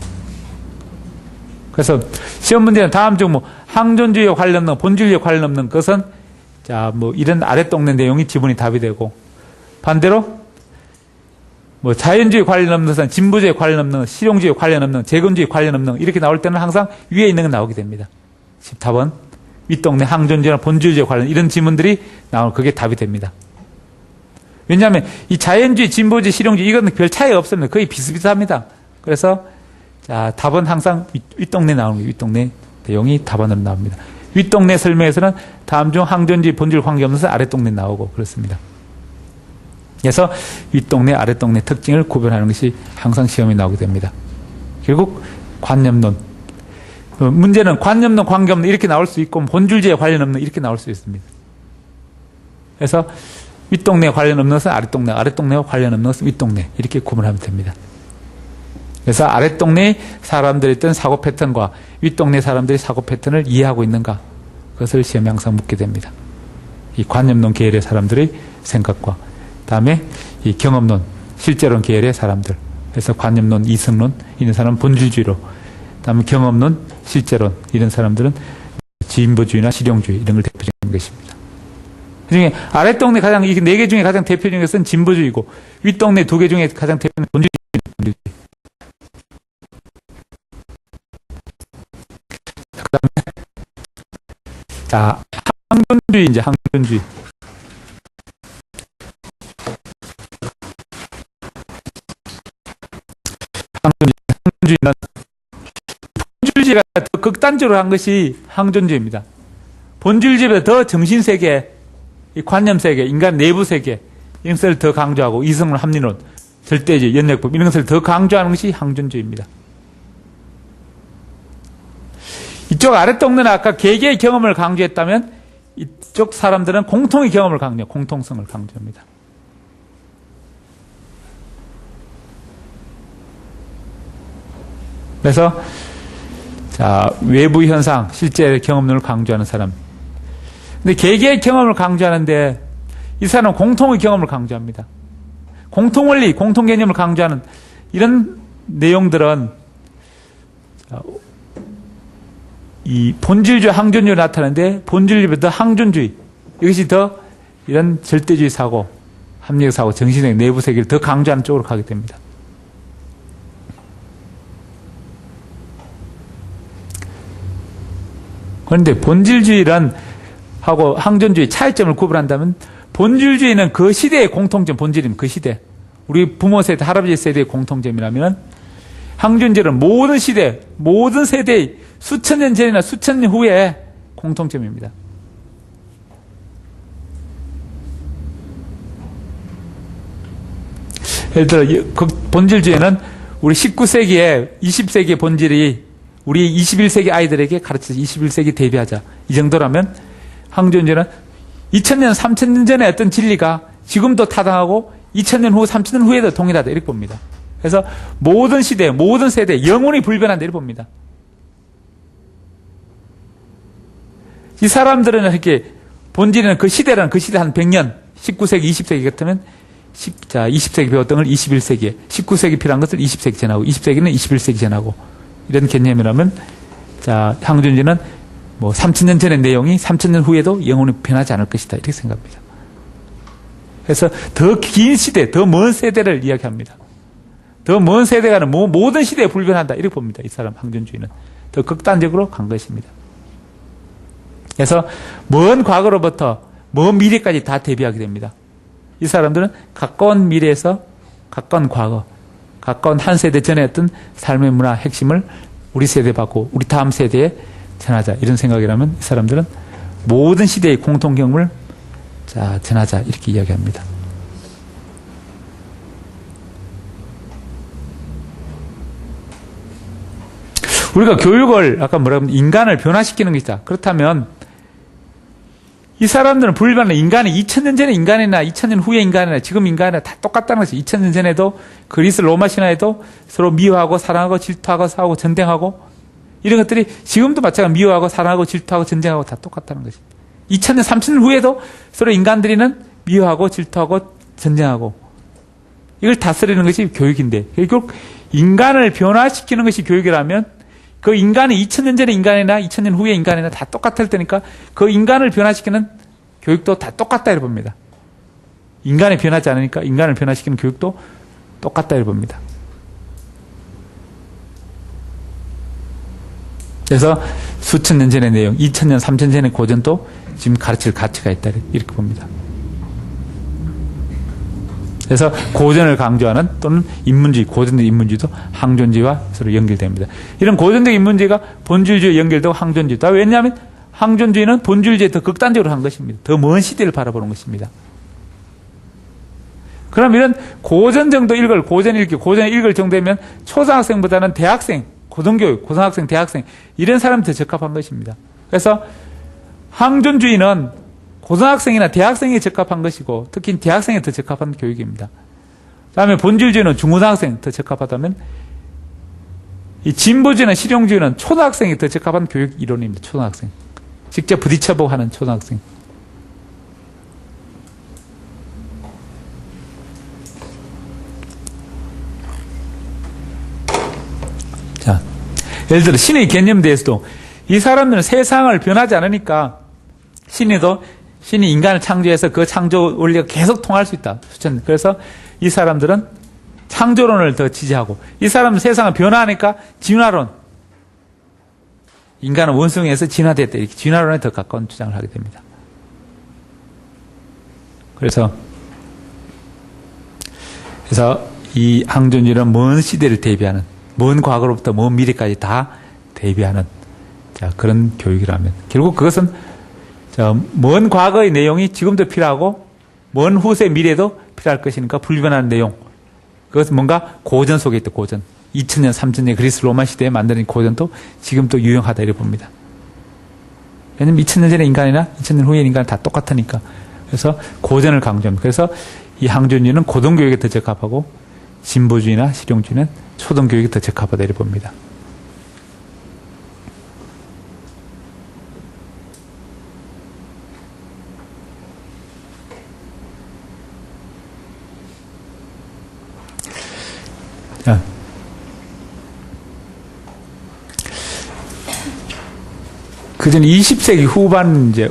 그래서 시험 문제는 다음 중 뭐 항존주의와 관련 없는 본질주의와 관련 없는 것은 자, 뭐 이런 아랫동네 내용이 지분이 답이 되고 반대로 뭐 자연주의 관련 없는 것은 진보주의 관련 없는 실용주의 관련 없는 재건주의 관련 없는 이렇게 나올 때는 항상 위에 있는 건 나오게 됩니다. 답은 윗동네 항존주의나 본질주의 관련 이런 지문들이 나오면 그게 답이 됩니다. 왜냐하면 이 자연주의, 진보주의, 실용주의 이건 별 차이가 없습니다. 거의 비슷비슷합니다. 그래서 자, 답은 항상 윗동네 나오는 거예요. 윗동네 내용이 답안으로 나옵니다. 윗동네 설명에서는 다음 중 항존주의, 본질 관계없는 아랫동네 나오고 그렇습니다. 그래서 윗동네, 아랫동네 특징을 구별하는 것이 항상 시험에 나오게 됩니다. 결국 관념론. 문제는 관념론, 관계없는 이렇게 나올 수 있고 본질주의에 관련 없는 이렇게 나올 수 있습니다. 그래서 윗동네에 관련 없는 것은 아랫동네, 아랫동네와 관련 없는 것은 윗동네 이렇게 구분하면 됩니다. 그래서 아랫동네 사람들이 있던 사고 패턴과 윗동네 사람들이 사고 패턴을 이해하고 있는가 그것을 시험에 항상 묻게 됩니다. 이 관념론 계열의 사람들의 생각과 다음에 이 경험론, 실제론 계열의 사람들. 그래서 관념론, 이성론 이런 사람은 본질주의로 다음에 경험론, 실제론 이런 사람들은 진보주의나 실용주의 이런 걸 대표적인 것입니다. 그중에 아랫동네 가장 이 4개 중에 가장 대표적인 것은 진보주의고 윗동네 2개 중에 가장 대표적인 본질주의. 그다음에 자, 항존주의 이제 항존주의. 항존주의는 본질주의가 더 극단적으로 한 것이 항존주의입니다. 본질주의보다 더 정신세계, 이 관념세계, 인간 내부세계 이런 것을 더 강조하고 이성론, 합리론, 절대주의, 연력법 이런 것을 더 강조하는 것이 항존주의입니다. 이쪽 아랫동네는 아까 개개의 경험을 강조했다면 이쪽 사람들은 공통의 경험을 강조, 공통성을 강조합니다. 그래서 자, 외부 현상, 실제 경험론을 강조하는 사람. 근데 개개의 경험을 강조하는데 이 사람은 공통의 경험을 강조합니다. 공통원리, 공통개념을 강조하는 이런 내용들은 이 본질주의, 항존주의로 나타나는데 본질주의보다 항존주의 이것이 더 이런 절대주의 사고, 합리적 사고, 정신의 내부 세계를 더 강조하는 쪽으로 가게 됩니다. 그런데 본질주의란 하고 항존주의 차이점을 구분한다면 본질주의는 그 시대의 공통점, 본질입니다. 그 시대. 우리 부모 세대, 할아버지 세대의 공통점이라면 항존주의는 모든 시대, 모든 세대의 수천 년 전이나 수천 년 후의 공통점입니다. 예를 들어 본질주의는 우리 19세기에 20세기의 본질이 우리 21세기 아이들에게 가르쳐서 21세기 대비하자. 이 정도라면 항존주의는 2000년, 3000년 전에 어떤 진리가 지금도 타당하고 2000년 후, 3000년 후에도 동일하다. 이렇게 봅니다. 그래서 모든 시대, 모든 세대, 영원히 불변한다. 이렇게 봅니다. 이 사람들은 이렇게 본질은 그 시대라는 그 시대 한 100년, 19세기, 20세기 같으면 20세기 배웠던 걸 21세기에, 19세기 필요한 것을 20세기 전하고, 20세기는 21세기 전하고, 이런 개념이라면, 자, 항존주의는 뭐 3000년 전의 내용이 3000년 후에도 영원히 변하지 않을 것이다. 이렇게 생각합니다. 그래서 더 긴 시대, 더 먼 세대를 이야기합니다. 더 먼 세대가는 모든 시대에 불변한다. 이렇게 봅니다. 이 사람 항존주의는. 더 극단적으로 간 것입니다. 그래서 먼 과거로부터 먼 미래까지 다 대비하게 됩니다. 이 사람들은 가까운 미래에서 가까운 과거, 가까운 한 세대 전에 어떤 삶의 문화 핵심을 우리 세대 받고 우리 다음 세대에 전하자. 이런 생각이라면 이 사람들은 모든 시대의 공통 경험을 자, 전하자 이렇게 이야기합니다. 우리가 교육을 아까 뭐라고 하면 인간을 변화시키는 것이다. 그렇다면 이 사람들은 불변은 인간이 2000년 전의 인간이나 2000년 후의 인간이나 지금 인간이나 다 똑같다는 것이 2000년 전에도 그리스 로마 신화에도 서로 미워하고 사랑하고 질투하고 싸우고 전쟁하고 이런 것들이 지금도 마찬가지로 미워하고 사랑하고 질투하고 전쟁하고 다 똑같다는 것입니다. 2000년 3000년 후에도 서로 인간들이는 미워하고 질투하고 전쟁하고 이걸 다스리는 것이 교육인데 결국 인간을 변화시키는 것이 교육이라면 그 인간이 2000년 전의 인간이나 2000년 후의 인간이나 다 똑같을 테니까 그 인간을 변화시키는 교육도 다 똑같다 이렇게 봅니다. 인간이 변하지 않으니까 인간을 변화시키는 교육도 똑같다 이렇게 봅니다. 그래서 수천 년 전의 내용, 2000년, 3000년 전의 고전도 지금 가르칠 가치가 있다 이렇게 봅니다. 그래서 고전을 강조하는 또는 인문주의, 고전적 인문주의도 항존주의와 서로 연결됩니다. 이런 고전적 인문주의가 본주의주의 연결되고 항존주의. 왜냐하면 항존주의는 본주의주의에 더 극단적으로 한 것입니다. 더 먼 시대를 바라보는 것입니다. 그럼 이런 고전 정도 읽을, 고전 읽을 정도면 초등학생보다는 대학생, 고등교육, 고등학생, 대학생 이런 사람이 더 적합한 것입니다. 그래서 항존주의는 고등학생이나 대학생에 적합한 것이고 특히 대학생에 더 적합한 교육입니다. 그다음에 본주의주의는 중고등학생 더 적합하다면 이 진보주의나 실용주의는 초등학생에 더 적합한 교육 이론입니다. 초등학생. 직접 부딪혀보고 하는 초등학생. 자, 예를 들어 신의 개념에 대해서도 이 사람들은 세상을 변하지 않으니까 신이 인간을 창조해서 그 창조 원리가 계속 통할 수 있다. 그래서 이 사람들은 창조론을 더 지지하고 이 사람은 세상을 변화하니까 진화론. 인간은 원성에서 진화됐다. 이렇게 진화론에 더 가까운 주장을 하게 됩니다. 그래서 이 항존주의는 먼 시대를 대비하는 먼 과거로부터 먼 미래까지 다 대비하는 그런 교육이라면 결국 그것은 먼 과거의 내용이 지금도 필요하고 먼 후세 미래도 필요할 것이니까 불변하는 내용. 그것은 뭔가 고전 속에 있다. 고전. 2000년, 3000년 그리스 로마 시대에 만드는 고전도 지금도 유용하다 이렇게 봅니다. 왜냐하면 2000년 전의 인간이나 2000년 후의 인간은 다 똑같으니까. 그래서 고전을 강조합니다. 그래서 이 항존주의는 고등교육에 더 적합하고 진보주의나 실용주의는 초등교육에 더 적합하다 이렇게 봅니다. 그전 20세기 후반인데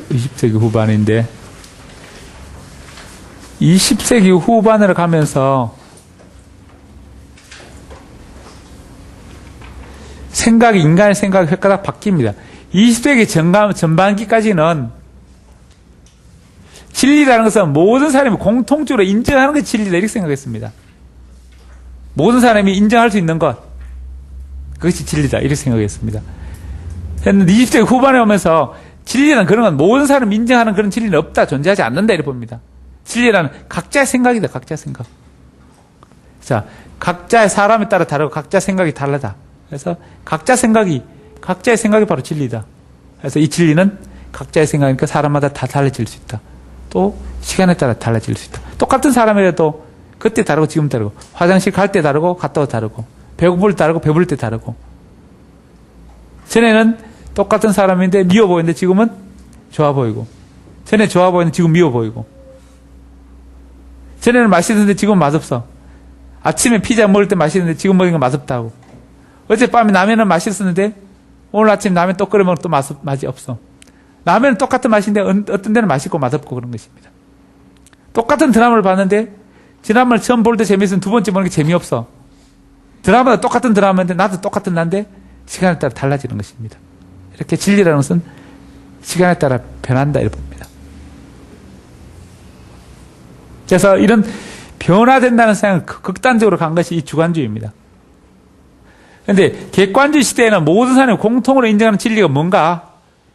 20세기 후반으로 가면서 인간의 생각이 획가닥 바뀝니다. 20세기 전반기까지는 진리라는 것은 모든 사람이 공통적으로 인정하는 것이 진리다 이렇게 생각했습니다. 모든 사람이 인정할 수 있는 것 그것이 진리다 이렇게 생각했습니다. 했는데 20세기 후반에 오면서 진리는 그런 건 모든 사람이 인정하는 그런 진리는 없다. 존재하지 않는다 이렇게 봅니다. 진리라는 각자의 생각이다. 각자의 생각. 자, 각자의 사람에 따라 다르고 각자의 생각이 다르다. 그래서 각자의 생각이 바로 진리다. 그래서 이 진리는 각자의 생각이니까 사람마다 다 달라질 수 있다. 또 시간에 따라 달라질 수 있다. 똑같은 사람이라도 그때 다르고 지금 다르고 화장실 갈 때 다르고 갔다 와 다르고 배고플 때 다르고 배부를 때 다르고 전에는 똑같은 사람인데 미워 보이는데 지금은 좋아 보이고 전에 좋아 보이는데 지금 미워 보이고 전에는 맛있는데 지금은 맛없어. 아침에 피자 먹을 때 맛있는데 지금 먹으니까 맛없다고. 어젯밤에 라면은 맛있었는데 오늘 아침 라면 또 끓여 먹으면 또 맛이 없어. 라면은 똑같은 맛인데 어떤 데는 맛있고 맛없고 그런 것입니다. 똑같은 드라마를 봤는데 드라마를 처음 볼 때 재미있으면 두 번째 보는 게 재미없어. 드라마도 똑같은 드라마인데 나도 똑같은 나인데 시간에 따라 달라지는 것입니다. 이렇게 진리라는 것은 시간에 따라 변한다 이렇게 봅니다. 그래서 이런 변화된다는 생각을 극단적으로 간 것이 이 주관주의입니다. 그런데 객관주의 시대에는 모든 사람이 공통으로 인정하는 진리가 뭔가?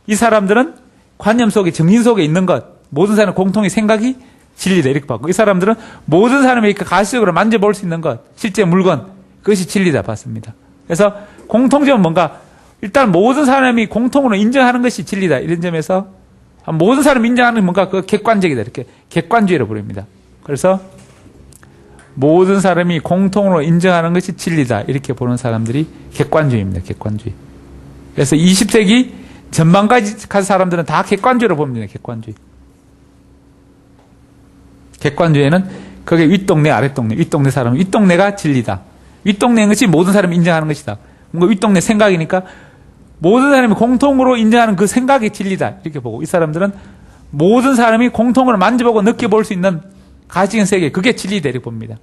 이 사람들은 관념 속에, 정신 속에 있는 것, 모든 사람의 공통의 생각이 진리다 이렇게 봤고, 이 사람들은 모든 사람이 이렇게 가시적으로 만져볼 수 있는 것, 실제 물건, 그것이 진리다 봤습니다. 그래서 공통점은 뭔가, 일단 모든 사람이 공통으로 인정하는 것이 진리다 이런 점에서 모든 사람이 인정하는 뭔가 그 객관적이다 이렇게 객관주의로 부릅니다. 그래서 모든 사람이 공통으로 인정하는 것이 진리다 이렇게 보는 사람들이 객관주의입니다. 객관주의. 그래서 20세기 전반까지 간 사람들은 다 객관주의로 봅니다. 객관주의. 객관주의는 그게 윗동네 아랫동네, 윗동네 사람, 윗동네가 진리다. 윗동네인 것이 모든 사람이 인정하는 것이다. 뭔가 윗동네 생각이니까 모든 사람이 공통으로 인정하는 그 생각이 진리다 이렇게 보고, 이 사람들은 모든 사람이 공통으로 만져보고 느껴볼 수 있는 가치적인 세계, 그게 진리다 이렇게 봅니다.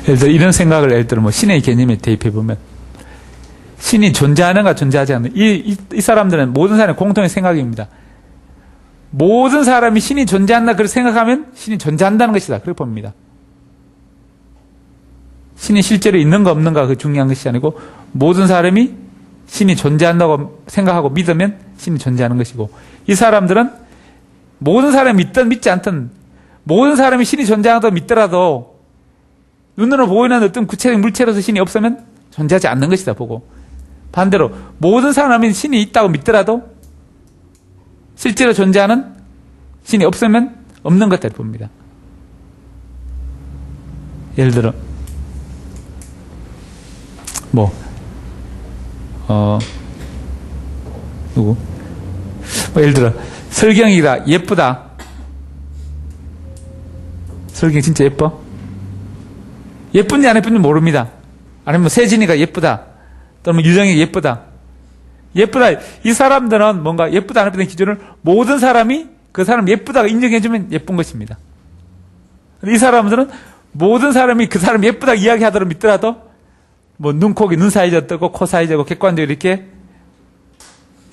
예를 들어 이런 생각을 예를 들어 뭐 신의 개념에 대입해 보면, 신이 존재하는가 존재하지 않는, 이 사람들은 모든 사람의 공통의 생각입니다. 모든 사람이 신이 존재한다 그렇게 생각하면 신이 존재한다는 것이다 그렇게 봅니다. 신이 실제로 있는가 없는가 그 중요한 것이 아니고, 모든 사람이 신이 존재한다고 생각하고 믿으면 신이 존재하는 것이고, 이 사람들은 모든 사람이 믿든 믿지 않든 모든 사람이 신이 존재한다고 믿더라도 눈으로 보이는 어떤 구체적 물체로서 신이 없으면 존재하지 않는 것이다 보고, 반대로 모든 사람이 신이 있다고 믿더라도 실제로 존재하는 신이 없으면 없는 것들 봅니다. 예를 들어 예를 들어 설경이다 예쁘다. 설경이 진짜 예뻐? 예쁜지 안 예쁜지 모릅니다. 아니면 세진이가 예쁘다. 또는 유정이가 예쁘다. 예쁘다. 이 사람들은 뭔가 예쁘다 안 예쁘다는 기준을 모든 사람이 그 사람 예쁘다고 인정해주면 예쁜 것입니다. 이 사람들은 모든 사람이 그 사람 예쁘다고 이야기하도록 믿더라도 뭐 눈코기 눈 사이즈 어떻고 코 사이즈 고 객관적으로 이렇게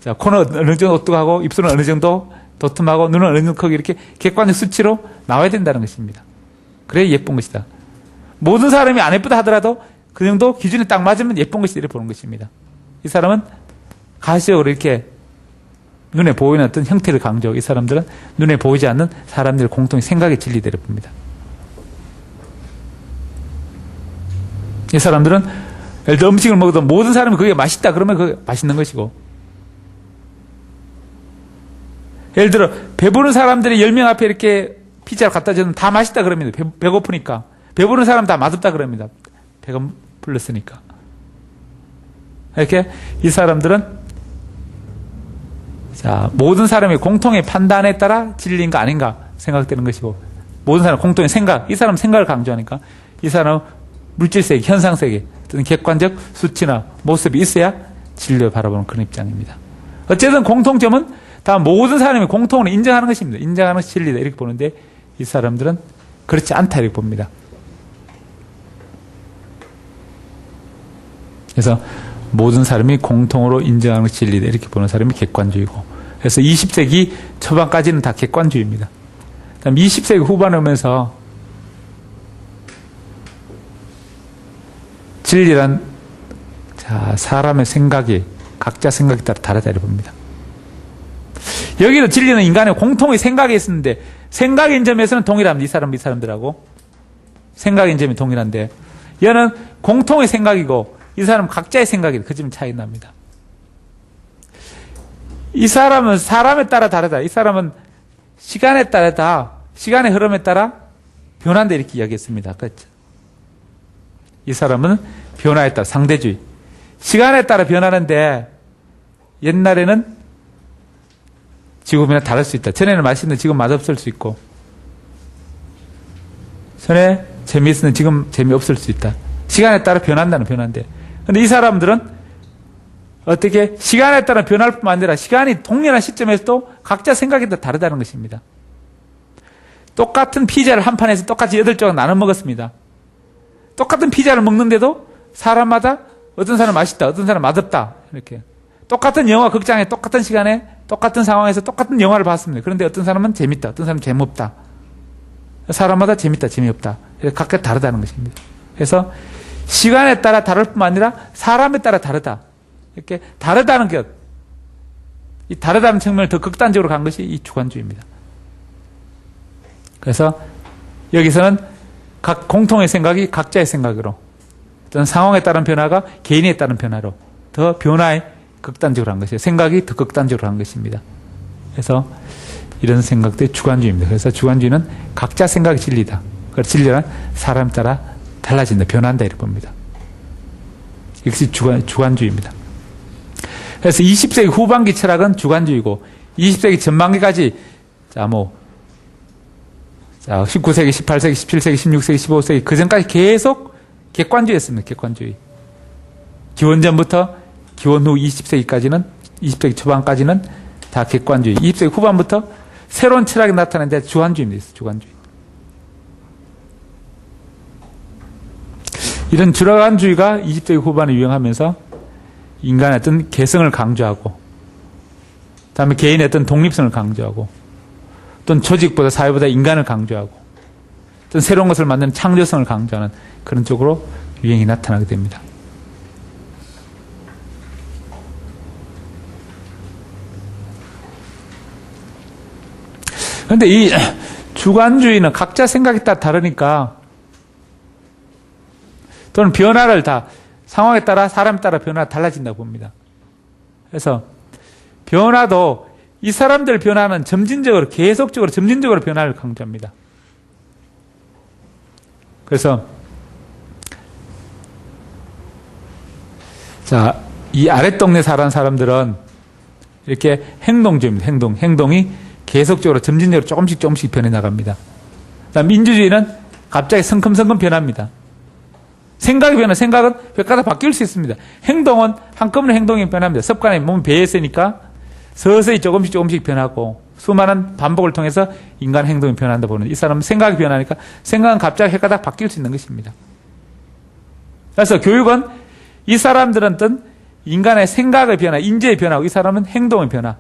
자 코는 어느 정도 오뚝하고 입술은 어느 정도 도톰하고 눈은 어느 정도 크기 이렇게 객관적 수치로 나와야 된다는 것입니다. 그래야 예쁜 것이다. 모든 사람이 안 예쁘다 하더라도 그 정도 기준에 딱 맞으면 예쁜 것이다 이렇게 보는 것입니다. 이 사람은 가시적으로 이렇게 눈에 보이는 어떤 형태를 강조하고, 이 사람들은 눈에 보이지 않는 사람들의 공통의 생각의 진리들을 봅니다. 이 사람들은 예를 들어 음식을 먹어도 모든 사람이 그게 맛있다 그러면 그게 맛있는 것이고, 예를 들어 배부른 사람들이 10명 앞에 이렇게 피자를 갖다 주면 다 맛있다 그럽니다. 배고프니까. 배부른 사람 다 맛없다 그럽니다. 배가 불렀으니까. 이렇게 이 사람들은 자 모든 사람의 공통의 판단에 따라 진리인가 아닌가 생각되는 것이고, 모든 사람 공통의 생각, 이 사람 생각을 강조하니까 이 사람은 물질세계, 현상세계 어떤 객관적 수치나 모습이 있어야 진리를 바라보는 그런 입장입니다. 어쨌든 공통점은 다 모든 사람이 공통으로 인정하는 것입니다. 인정하는 것이 진리다 이렇게 보는데, 이 사람들은 그렇지 않다 이렇게 봅니다. 그래서 모든 사람이 공통으로 인정하는 것이 진리다 이렇게 보는 사람이 객관주의고, 그래서 20세기 초반까지는 다 객관주의입니다. 그다음 20세기 후반에 오면서 진리란 자 사람의 생각이 각자 생각에 따라 다르다 이렇게 봅니다. 여기도 진리는 인간의 공통의 생각이 있었는데, 생각의 점에서는 동일합니다. 이 사람들하고 생각의 점이 동일한데, 얘는 공통의 생각이고 이 사람은 각자의 생각이 그 점 차이 납니다. 이 사람은 사람에 따라 다르다. 이 사람은 시간에 따라 시간의 흐름에 따라 변한다 이렇게 이야기했습니다. 그렇죠? 이 사람은 변화에 따라 상대주의. 시간에 따라 변하는데 옛날에는 지금이나 다를 수 있다. 전에는 맛있는데 지금 맛없을 수 있고, 전에 재미있었는데 지금 재미없을 수 있다. 시간에 따라 변한다는 변화인데, 근데 이 사람들은 어떻게 시간에 따라 변할 뿐만 아니라 시간이 동일한 시점에서도 각자 생각이 다 다르다는 것입니다. 똑같은 피자를 한 판에서 똑같이 8조각 나눠 먹었습니다. 똑같은 피자를 먹는데도 사람마다 어떤 사람은 맛있다, 어떤 사람은 맛없다. 이렇게. 똑같은 영화 극장에 똑같은 시간에 똑같은 상황에서 똑같은 영화를 봤습니다. 그런데 어떤 사람은 재밌다, 어떤 사람은 재미없다. 사람마다 재밌다, 재미없다. 각각 다르다는 것입니다. 그래서 시간에 따라 다를 뿐만 아니라 사람에 따라 다르다. 이렇게 다르다는 것, 이 다르다는 측면을 더 극단적으로 간 것이 이 주관주의입니다. 그래서 여기서는 각 공통의 생각이 각자의 생각으로, 어떤 상황에 따른 변화가 개인에 따른 변화로 더 변화에 극단적으로 한 것이에요. 생각이 더 극단적으로 한 것입니다. 그래서 이런 생각들이 주관주의입니다. 그래서 주관주의는 각자 생각이 진리다. 그 진리는 사람 따라 달라진다, 변한다 이렇게 봅니다. 역시 주관주의입니다. 그래서 20세기 후반기 철학은 주관주의고 20세기 전반기까지 19세기, 18세기, 17세기, 16세기, 15세기 그 전까지 계속 객관주의였습니다. 객관주의. 기원전부터 기원 후 20세기까지는 20세기 초반까지는 다 객관주의. 20세기 후반부터 새로운 철학이 나타나는데 주관주의입니다. 주관주의. 이런 주관주의가 20세기 후반에 유행하면서 인간의 어떤 개성을 강조하고, 그다음에 개인의 어떤 독립성을 강조하고, 또는 조직보다 사회보다 인간을 강조하고, 어떤 새로운 것을 만드는 창조성을 강조하는 그런 쪽으로 유행이 나타나게 됩니다. 그런데 이 주관주의는 각자 생각이 다 다르니까, 또는 변화를 다 상황에 따라 사람에 따라 변화가 달라진다고 봅니다. 그래서 변화도 이 사람들 변화는 점진적으로 계속적으로 점진적으로 변화를 강조합니다. 그래서 자, 이 아랫동네 사는 사람들은 이렇게 행동주의입니다. 행동이 계속적으로 점진적으로 조금씩 변해 나갑니다. 그다음 민주주의는 갑자기 성큼성큼 변합니다. 생각이 변화, 생각은 몇 가지 바뀔 수 있습니다. 행동은 한꺼번에 행동이 변합니다. 습관이 몸에 배했으니까 서서히 조금씩 변하고 수많은 반복을 통해서 인간 행동이 변한다 보는, 이 사람은 생각이 변하니까 생각은 갑자기 헷가닥 바뀔 수 있는 것입니다. 그래서 교육은 이 사람들은 어떤 인간의 생각의 변화, 인재의 변화고 이 사람은 행동의 변화.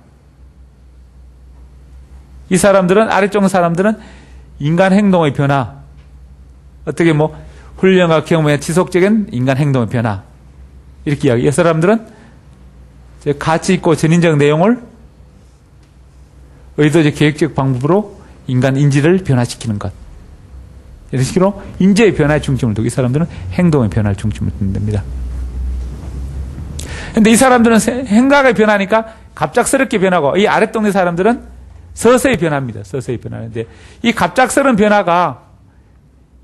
이 사람들은 아래쪽 사람들은 인간 행동의 변화. 어떻게 훈련과 경험의 지속적인 인간 행동의 변화. 이렇게 이야기. 이 사람들은 가치 있고 전인적 내용을 의도적 계획적 방법으로 인간 인지를 변화시키는 것. 이런 식으로 인재의 변화에 중점을 두고 이 사람들은 행동의 변화에 중점을 두는 겁니다. 그런데 이 사람들은 생각의 변화니까 갑작스럽게 변하고 이 아랫동네 사람들은 서서히 변합니다. 서서히 변하는데 이 갑작스러운 변화가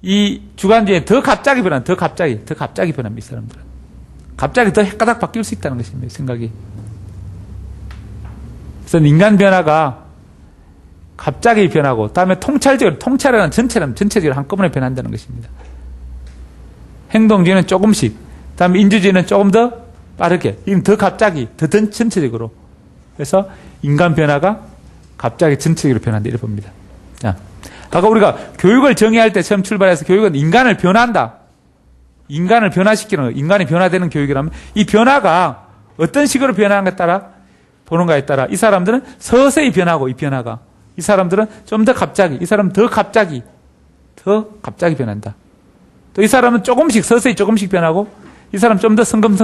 이 주관주의에 더 갑자기 변합니다. 더 갑자기 변합니다. 이 사람들은. 갑자기 더 헷가닥 바뀔 수 있다는 것입니다. 생각이. 그래서 인간 변화가 갑자기 변하고 다음에 통찰은 전체적으로 한꺼번에 변한다는 것입니다. 행동주의는 조금씩, 다음에 인주주의는 조금 더 빠르게, 더 갑자기, 더 전체적으로. 그래서 인간 변화가 갑자기 전체적으로 변한다 이렇게 봅니다. 자, 아까 우리가 교육을 정의할 때 처음 출발해서 교육은 인간을 변한다. 인간을 변화시키는 거, 인간이 변화되는 교육이라면 이 변화가 어떤 식으로 변하는가에 따라 보는가에 따라 이 사람들은 서서히 변하고 이 변화가 이 사람들은 좀 더 갑자기, 이 사람은 더 갑자기 변한다. 또 이 사람은 서서히 조금씩 변하고 이 사람은 좀 더 성검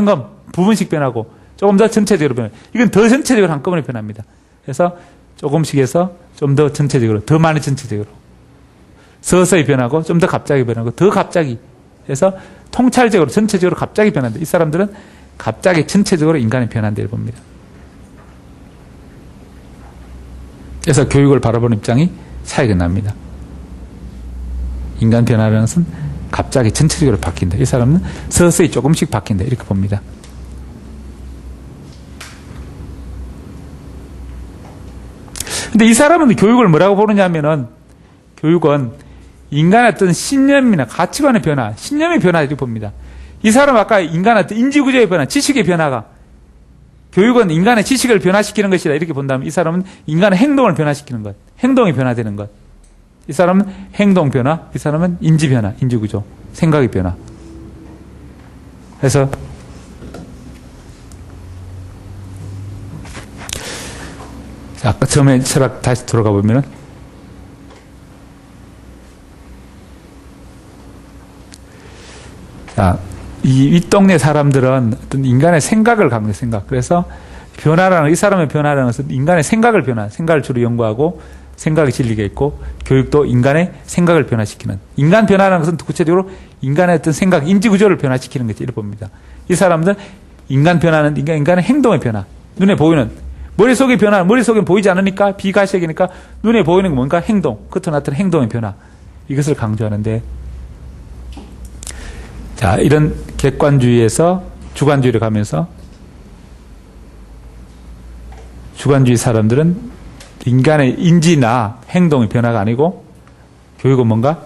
부분씩 변하고 조금 더 전체적으로 변해요. 이건 더 전체적으로 한꺼번에 변합니다. 그래서 조금씩에서 좀 더 전체적으로, 더 많이 전체적으로 서서히 변하고 좀 더 갑자기 변하고 더 갑자기 해서 통찰적으로 전체적으로 갑자기 변한다. 이 사람들은 갑자기 전체적으로 인간이 변한다 이렇게 봅니다. 그래서 교육을 바라보는 입장이 차이가 납니다. 인간 변화라는 것은 갑자기 전체적으로 바뀐다. 이 사람은 서서히 조금씩 바뀐다 이렇게 봅니다. 근데 이 사람은 교육을 뭐라고 보느냐 하면은 교육은 인간의 어떤 신념이나 가치관의 변화, 신념의 변화 이렇게 봅니다. 이 사람은 아까 인간의 어떤 인지구조의 변화, 지식의 변화가 교육은 인간의 지식을 변화시키는 것이다 이렇게 본다면 이 사람은 인간의 행동을 변화시키는 것, 행동이 변화되는 것. 이 사람은 행동 변화, 이 사람은 인지 변화, 인지구조, 생각의 변화. 그래서 아까 처음에 철학 다시 돌아가 보면은 자, 이 윗동네 사람들은 어떤 인간의 생각을 강조해요. 생각. 그래서 변화라는, 이 사람의 변화라는 것은 인간의 생각을 생각을 주로 연구하고 생각이 진리가 있고, 교육도 인간의 생각을 변화시키는. 인간 변화라는 것은 구체적으로 인간의 어떤 생각, 인지 구조를 변화시키는 것이 이렇게 봅니다. 이 사람들은 인간 변화는 인간의 행동의 변화. 눈에 보이는, 머릿속의 변화, 머릿속에 보이지 않으니까, 비가시적이니까 눈에 보이는 건 뭔가 행동, 겉으로 나타나는 행동의 변화. 이것을 강조하는데, 자, 이런 객관주의에서 주관주의로 가면서, 주관주의 사람들은 인간의 인지나 행동의 변화가 아니고, 교육은 뭔가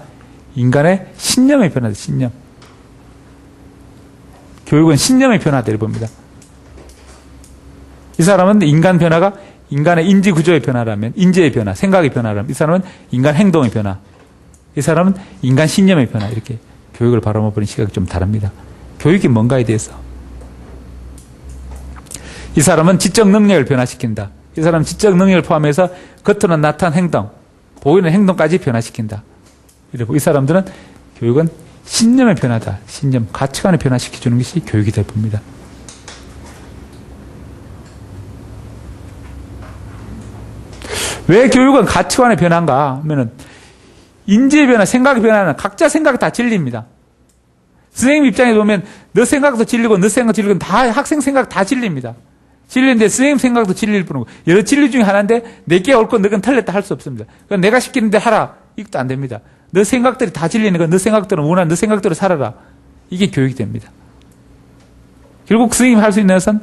인간의 신념의 변화다, 신념. 교육은 신념의 변화들을 봅니다. 이 사람은 인간 변화가 인간의 인지 구조의 변화라면, 인지의 변화, 생각의 변화라면, 이 사람은 인간 행동의 변화, 이 사람은 인간 신념의 변화, 이렇게 교육을 바라보는 시각이 좀 다릅니다. 교육이 뭔가에 대해서. 이 사람은 지적 능력을 변화시킨다. 이 사람은 지적 능력을 포함해서 겉으로 나타난 행동, 보이는 행동까지 변화시킨다. 이러고 이 사람들은 교육은 신념의 변화다. 신념, 가치관을 변화시켜주는 것이 교육이 될 봅니다. 왜 교육은 가치관의 변화인가 하면은 인지의 변화, 생각의 변화는 각자 생각이 다 진리입니다. 선생님 입장에 보면 너 생각도 진리고 너 생각도 진리고 다 학생 생각 다 진리입니다. 진리인데 선생님 생각도 진리일 뿐이고 여러 진리 중에 하나인데 내게 옳고 너건 틀렸다 할 수 없습니다. 그러니까 내가 시키는데 하라. 이것도 안 됩니다. 너 생각들이 다 진리니까 너 생각들은 원하는 너 생각대로 살아라. 이게 교육이 됩니다. 결국 선생님이 할 수 있는 것은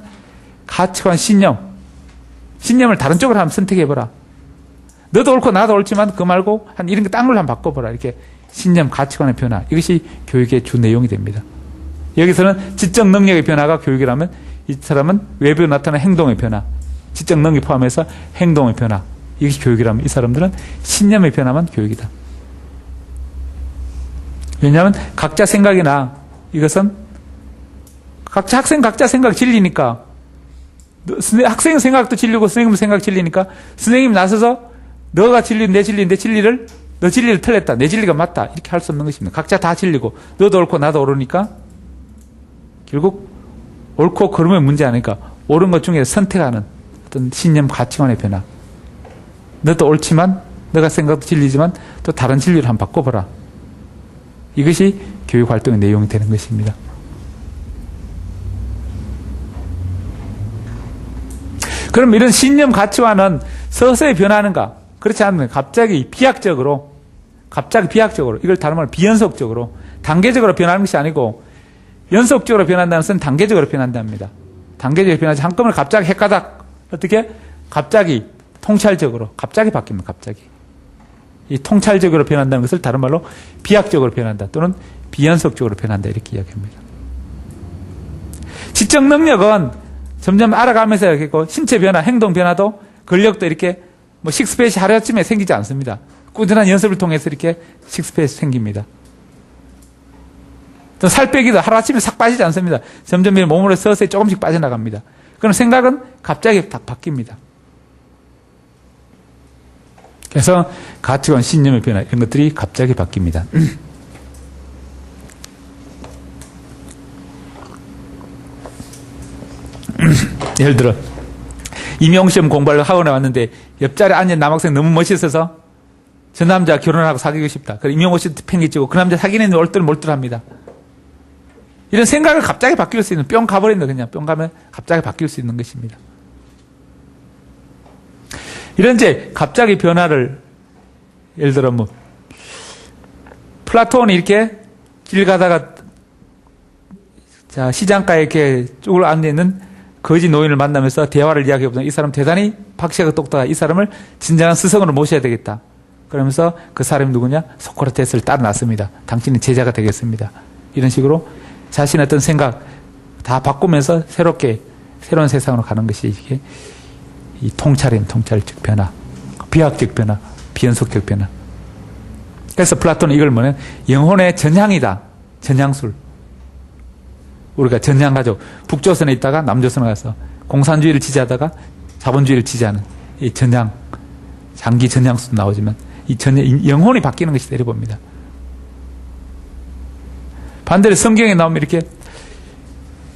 가치관, 신념을 다른 쪽으로 한번 선택해보라. 너도 옳고 나도 옳지만 그거 말고 한 이런 거 딴 걸로 한번 바꿔보라. 이렇게 신념, 가치관의 변화. 이것이 교육의 주 내용이 됩니다. 여기서는 지적 능력의 변화가 교육이라면 이 사람은 외부에 나타나는 행동의 변화, 지적 능력이 포함해서 행동의 변화. 이것이 교육이라면 이 사람들은 신념의 변화만 교육이다. 왜냐하면 각자 생각이나 이것은 학생 각자 생각 진리니까 학생 생각도 진리고 선생님 생각 진리니까 선생님이 나서서 너가 진리, 내 진리를 너 진리를 틀렸다. 내 진리가 맞다. 이렇게 할 수 없는 것입니다. 각자 다 진리고 너도 옳고 나도 옳으니까 결국 옳고 그름의 문제 아니니까 옳은 것 중에 선택하는 어떤 신념 가치관의 변화. 너도 옳지만 너가 생각도 진리지만 또 다른 진리를 한번 바꿔보라. 이것이 교육활동의 내용이 되는 것입니다. 그럼 이런 신념 가치관은 서서히 변하는가? 그렇지 않으면 갑자기 비약적으로 이걸 다른 말로 비연속적으로 단계적으로 변하는 것이 아니고 연속적으로 변한다는 것은 단계적으로 변한답니다. 단계적으로 변하지 한꺼번에 갑자기 헷가닥 어떻게? 갑자기 통찰적으로 갑자기 바뀝니다. 갑자기. 이 통찰적으로 변한다는 것을 다른 말로 비약적으로 변한다 또는 비연속적으로 변한다 이렇게 이야기합니다. 지적 능력은 점점 알아가면서 이렇게 있고 신체 변화, 행동 변화도 근력도 이렇게 뭐 식스팩이 하루아침에 생기지 않습니다. 꾸준한 연습을 통해서 이렇게 식스팩이 생깁니다. 또 살 빼기도 하루아침에 싹 빠지지 않습니다. 점점 몸으로 서서히 조금씩 빠져나갑니다. 그럼 생각은 갑자기 딱 바뀝니다. 그래서 가치관, 신념의 변화 이런 것들이 갑자기 바뀝니다. 예를 들어 임용시험 공부를 학원에 왔는데 옆자리에 앉은 남학생 너무 멋있어서 저 남자 결혼하고 사귀고 싶다. 그래서 임용호 씨도 팽개치고 그 남자 사귀는 얼떨몰떨합니다. 이런 생각을 갑자기 바뀔 수 있는 뿅 가버린다. 그냥 뿅 가면 갑자기 바뀔 수 있는 것입니다. 이런 이제 갑자기 변화를 예를 들어 뭐 플라톤이 이렇게 길 가다가 자 시장가에 이렇게 쭉 앉아 있는 거지 노인을 만나면서 대화를 이야기해보면 이 사람 대단히 박시하고 똑똑하다. 이 사람을 진정한 스승으로 모셔야 되겠다. 그러면서 그 사람이 누구냐? 소크라테스를 따라놨습니다. 당신이 제자가 되겠습니다. 이런 식으로 자신의 어떤 생각 다 바꾸면서 새로운 세상으로 가는 것이 이게 이 통찰적 변화, 비약적 변화, 비연속적 변화. 그래서 플라톤은 이걸 뭐냐? 영혼의 전향이다. 전향술. 우리가 전향가족, 북조선에 있다가 남조선에 가서 공산주의를 지지하다가 자본주의를 지지하는 이 전향, 장기 전향수도 나오지만 이 영혼이 바뀌는 것이 내려봅니다. 반대로 성경에 나오면 이렇게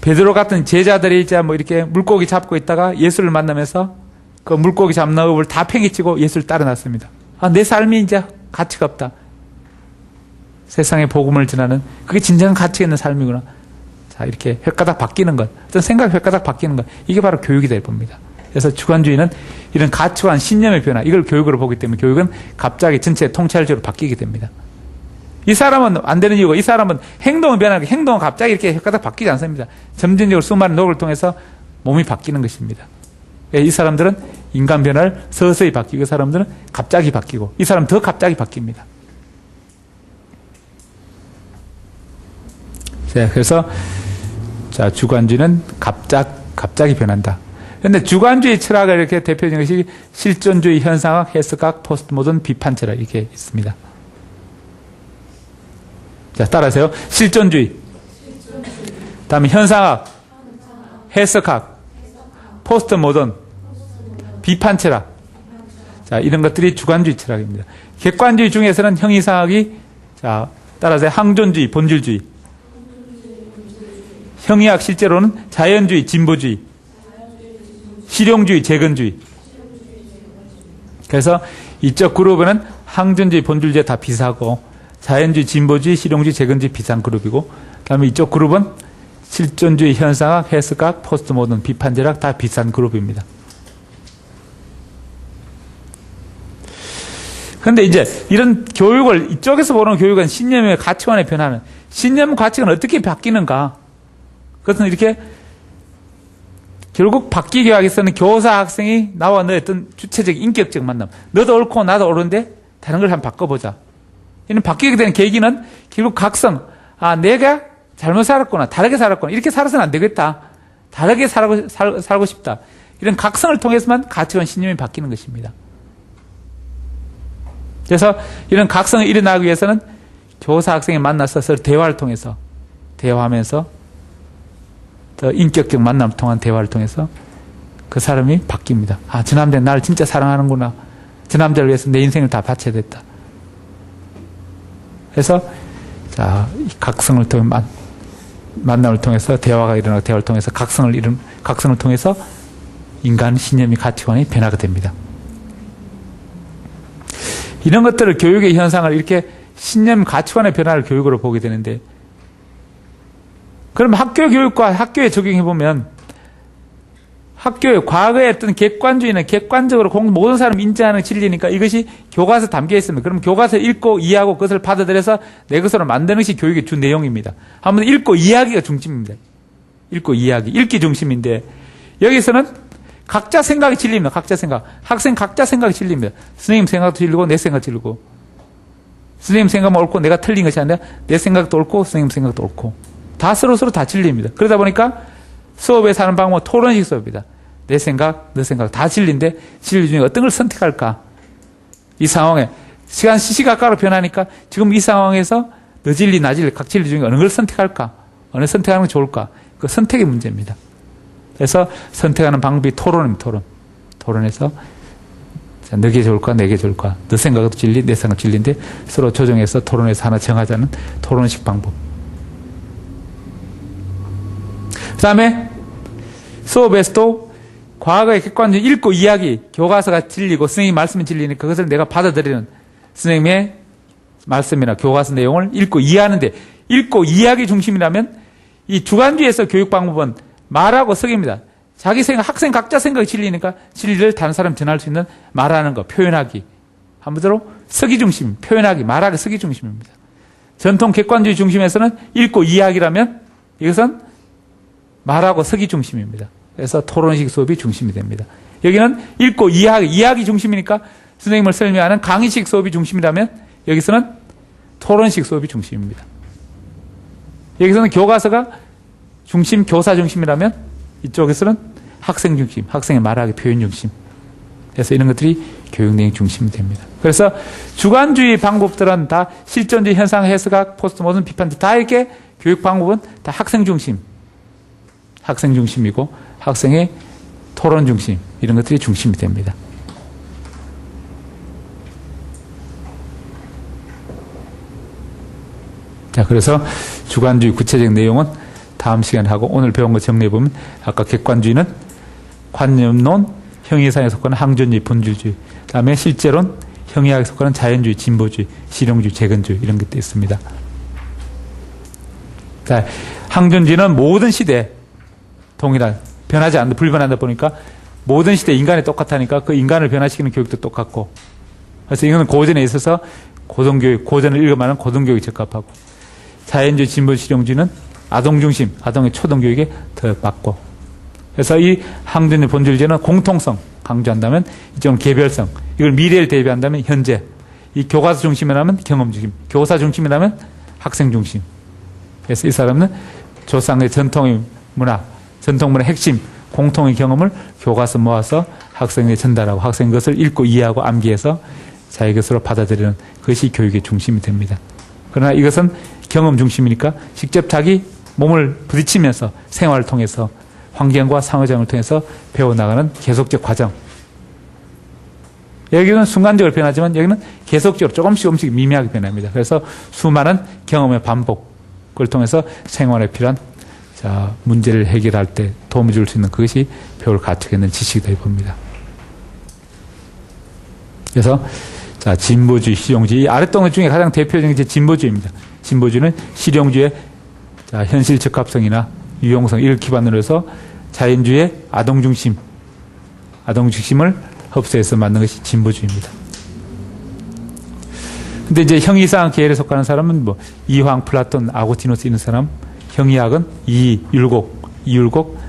베드로 같은 제자들이 이제 뭐 이렇게 물고기 잡고 있다가 예수를 만나면서 그 물고기 잡는 업을 다 팽개치고 예수를 따라 났습니다. 아, 내 삶이 이제 가치가 없다. 세상에 복음을 전하는 그게 진정한 가치 있는 삶이구나. 자, 이렇게 획가닥 바뀌는 것, 어떤 생각 획가닥 바뀌는 것, 이게 바로 교육이 될 겁니다. 그래서 주관주의는 이런 가치관, 신념의 변화, 이걸 교육으로 보기 때문에 교육은 갑자기 전체 통찰적으로 바뀌게 됩니다. 이 사람은 안 되는 이유가 이 사람은 행동은 변하는 게 행동은 갑자기 이렇게 획가닥 바뀌지 않습니다. 점진적으로 수많은 노력을 통해서 몸이 바뀌는 것입니다. 이 사람들은 인간 변화를 서서히 바뀌고 이 사람들은 갑자기 바뀌고 이 사람은 더 갑자기 바뀝니다. 자, 그래서 자, 주관주의는 갑자기 변한다. 그런데 주관주의 철학을 이렇게 대표적인 것이 실존주의, 현상학, 해석학, 포스트모던, 비판 철학 이렇게 있습니다. 자, 따라하세요. 실존주의. 다음에 현상학, 해석학, 포스트모던, 비판 철학. 자, 이런 것들이 주관주의 철학입니다. 객관주의 중에서는 형이상학이 자, 따라서 항존주의, 본질주의. 형이학 실제로는 자연주의, 진보주의, 실용주의, 재건주의. 그래서 이쪽 그룹에는 항존주의, 본질주의 다 비슷하고 자연주의, 진보주의, 실용주의, 재건주의 비슷한 그룹이고 그다음에 이쪽 그룹은 실존주의, 현상학, 해석학, 포스트모던, 비판철학 다 비슷한 그룹입니다. 그런데 이제 이런 교육을 이쪽에서 보는 교육은 신념의 가치관의 변화는 신념 가치관은 어떻게 바뀌는가? 그것은 이렇게 결국 바뀌기 위해서는 교사 학생이 나와 너의 어떤 주체적 인격적 만남. 너도 옳고 나도 옳은데 다른 걸 한번 바꿔보자. 이는 바뀌게 되는 계기는 결국 각성. 아, 내가 잘못 살았구나. 다르게 살았구나. 이렇게 살아서는 안 되겠다. 다르게 살고 싶다. 이런 각성을 통해서만 가치관 신념이 바뀌는 것입니다. 그래서 이런 각성이 일어나기 위해서는 교사 학생이 만나서 서로 대화를 통해서 대화하면서 더 인격적 만남을 통한 대화를 통해서 그 사람이 바뀝니다. 아, 저 남자는 나를 진짜 사랑하는구나. 저 남자를 위해서 내 인생을 다 바쳐야 됐다. 그래서 자, 이 각성을 통해 만남을 통해서 대화가 일어나고 대화를 통해서 각성을 통해서 인간 신념이 가치관이 변화가 됩니다. 이런 것들을 교육의 현상을 이렇게 신념 가치관의 변화를 교육으로 보게 되는데 그럼 학교 교육과 학교에 적용해보면 학교의 과거의 어떤 객관주의는 객관적으로 모든 사람이 인정하는 진리니까 이것이 교과서에 담겨 있습니다. 그럼 교과서를 읽고 이해하고 그것을 받아들여서 내 것으로 만드는 것이 교육의 주 내용입니다. 한번 읽고 이해하기가 중심입니다. 읽고 이해하기. 읽기 중심인데 여기서는 각자 생각이 진리입니다. 각자 생각. 학생 각자 생각이 진리입니다. 선생님 생각도 진리고 내 생각도 진리고 선생님 생각만 옳고 내가 틀린 것이 아니라 내 생각도 옳고 선생님 생각도 옳고 다 서로 다 진리입니다. 그러다 보니까 수업에서 하는 방법은 토론식 수업이다. 내 생각, 너 생각 다 진리인데 진리 중에 어떤 걸 선택할까? 이 상황에 시각각으로 변하니까 지금 이 상황에서 너 진리, 나 진리, 각 진리 중에 어느 걸 선택할까? 어느 선택하는 게 좋을까? 그 선택의 문제입니다. 그래서 선택하는 방법이 토론입니다. 토론에서 너게 좋을까, 내게 좋을까? 너 생각도 진리, 내 생각 진리인데 서로 조정해서 토론에서 하나 정하자는 토론식 방법. 그 다음에 수업에서도 과거의 객관적인 읽고 이야기, 교과서가 진리고 선생님 말씀이 진리니까 그것을 내가 받아들이는 선생님의 말씀이나 교과서 내용을 읽고 이해하는데 읽고 이해하기 중심이라면 이 주관주의에서 교육 방법은 말하고 석입니다. 자기 생각, 학생 각자 생각이 진리니까 진리를 다른 사람 전할 수 있는 말하는 거, 표현하기. 한마디로 서기 중심, 표현하기, 말하기, 서기 중심입니다. 전통 객관주의 중심에서는 읽고 이해하기라면 이것은 말하고 서기 중심입니다. 그래서 토론식 수업이 중심이 됩니다. 여기는 읽고 이해하기 중심이니까 선생님을 설명하는 강의식 수업이 중심이라면 여기서는 토론식 수업이 중심입니다. 여기서는 교과서가 중심, 교사 중심이라면 이쪽에서는 학생 중심, 학생의 말하기, 표현 중심. 그래서 이런 것들이 교육 내용 중심이 됩니다. 그래서 주관주의 방법들은 다 실존주의, 현상, 해석학, 포스트모던, 비판 다 이렇게 교육 방법은 다 학생 중심이고 학생의 토론 중심 이런 것들이 중심이 됩니다. 자, 그래서 주관주의 구체적 내용은 다음 시간에 하고 오늘 배운 거 정리해보면 아까 객관주의는 관념론, 형이상에 속하는 항존주의, 본질주의, 그다음에 실제론, 형이학에 속하는 자연주의, 진보주의, 실용주의, 재건주의 이런 것도 있습니다. 자, 항존주의는 모든 시대에 동일한, 변하지 않는다, 불변한다 보니까 모든 시대 인간이 똑같다니까 그 인간을 변화시키는 교육도 똑같고, 그래서 이거는 고전에 있어서 고등교육, 고전을 읽으면 고등교육에 적합하고, 자연주의, 진보, 실용주의는 아동중심, 아동의 초등교육에 더 맞고, 그래서 이 항존주의, 본질주의는 공통성 강조한다면 이쪽은 개별성, 이걸 미래를 대비한다면 현재, 이 교과서 중심이라면 경험 중심, 교사 중심이라면 학생 중심. 그래서 이 사람은 조상의 전통의 문화, 전통 문화의 핵심, 공통의 경험을 교과서 모아서 학생에게 전달하고 학생이 그것을 읽고 이해하고 암기해서 자기 것으로 받아들이는 그것이 교육의 중심이 됩니다. 그러나 이것은 경험 중심이니까 직접 자기 몸을 부딪히면서 생활을 통해서 환경과 상호작용을 통해서 배워나가는 계속적 과정. 여기는 순간적으로 변하지만 여기는 계속적으로 조금씩 미미하게 변합니다. 그래서 수많은 경험의 반복을 통해서 생활에 필요한 문제를 해결할 때 도움을 줄 수 있는 그것이 배울 가치가 있는 지식이다 봅니다. 그래서 진보주의, 실용주의, 이 아랫동네 중에 가장 대표적인 게 진보주의입니다. 진보주의는 실용주의의 현실 적합성이나 유용성 이를 기반으로 해서 자연주의의 아동중심을 흡수해서 만든 것이 진보주의입니다. 근데 이제 형이상 계열에 속하는 사람은 이황, 플라톤, 아고티노스 이런 사람, 형이학은 이율곡,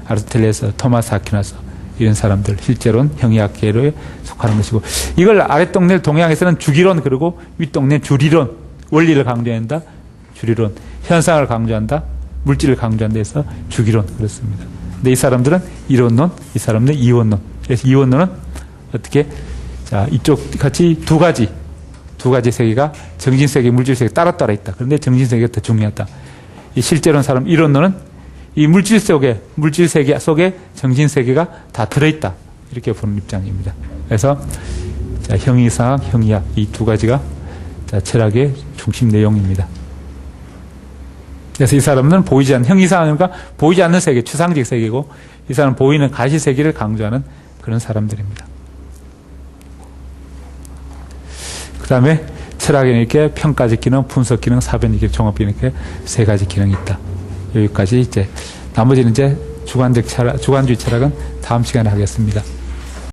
아리스토텔레스, 토마스 아퀴나스 이런 사람들, 실제로는 형이학 계열에 속하는 것이고, 이걸 아랫동네 동양에서는 주기론, 그리고 윗동네 주리론, 원리를 강조한다, 주리론, 현상을 강조한다, 물질을 강조한다 해서 주기론 그렇습니다. 근데 이 사람들은 이론론, 이 사람들은 이원론. 그래서 이원론은 어떻게, 이쪽 같이 두 가지 세계가 정신세계, 물질세계 따로따로 있다. 그런데 정신세계가 더 중요하다. 이 실제론 사람 이론론은 이 물질세계 속에 정신세계가 다 들어있다. 이렇게 보는 입장입니다. 그래서 형이상, 형이학 이 두 가지가 철학의 중심 내용입니다. 그래서 이 사람은 보이지 않는, 형이상이니까 보이지 않는 세계, 추상적 세계고, 이 사람은 보이는 가시세계를 강조하는 그런 사람들입니다. 그 다음에 철학에는 이렇게 평가적 기능, 분석 기능, 사변적 기능, 종합 기능 이렇게 세 가지 기능이 있다. 여기까지 이제 나머지는 이제 주관주의 철학은 다음 시간에 하겠습니다.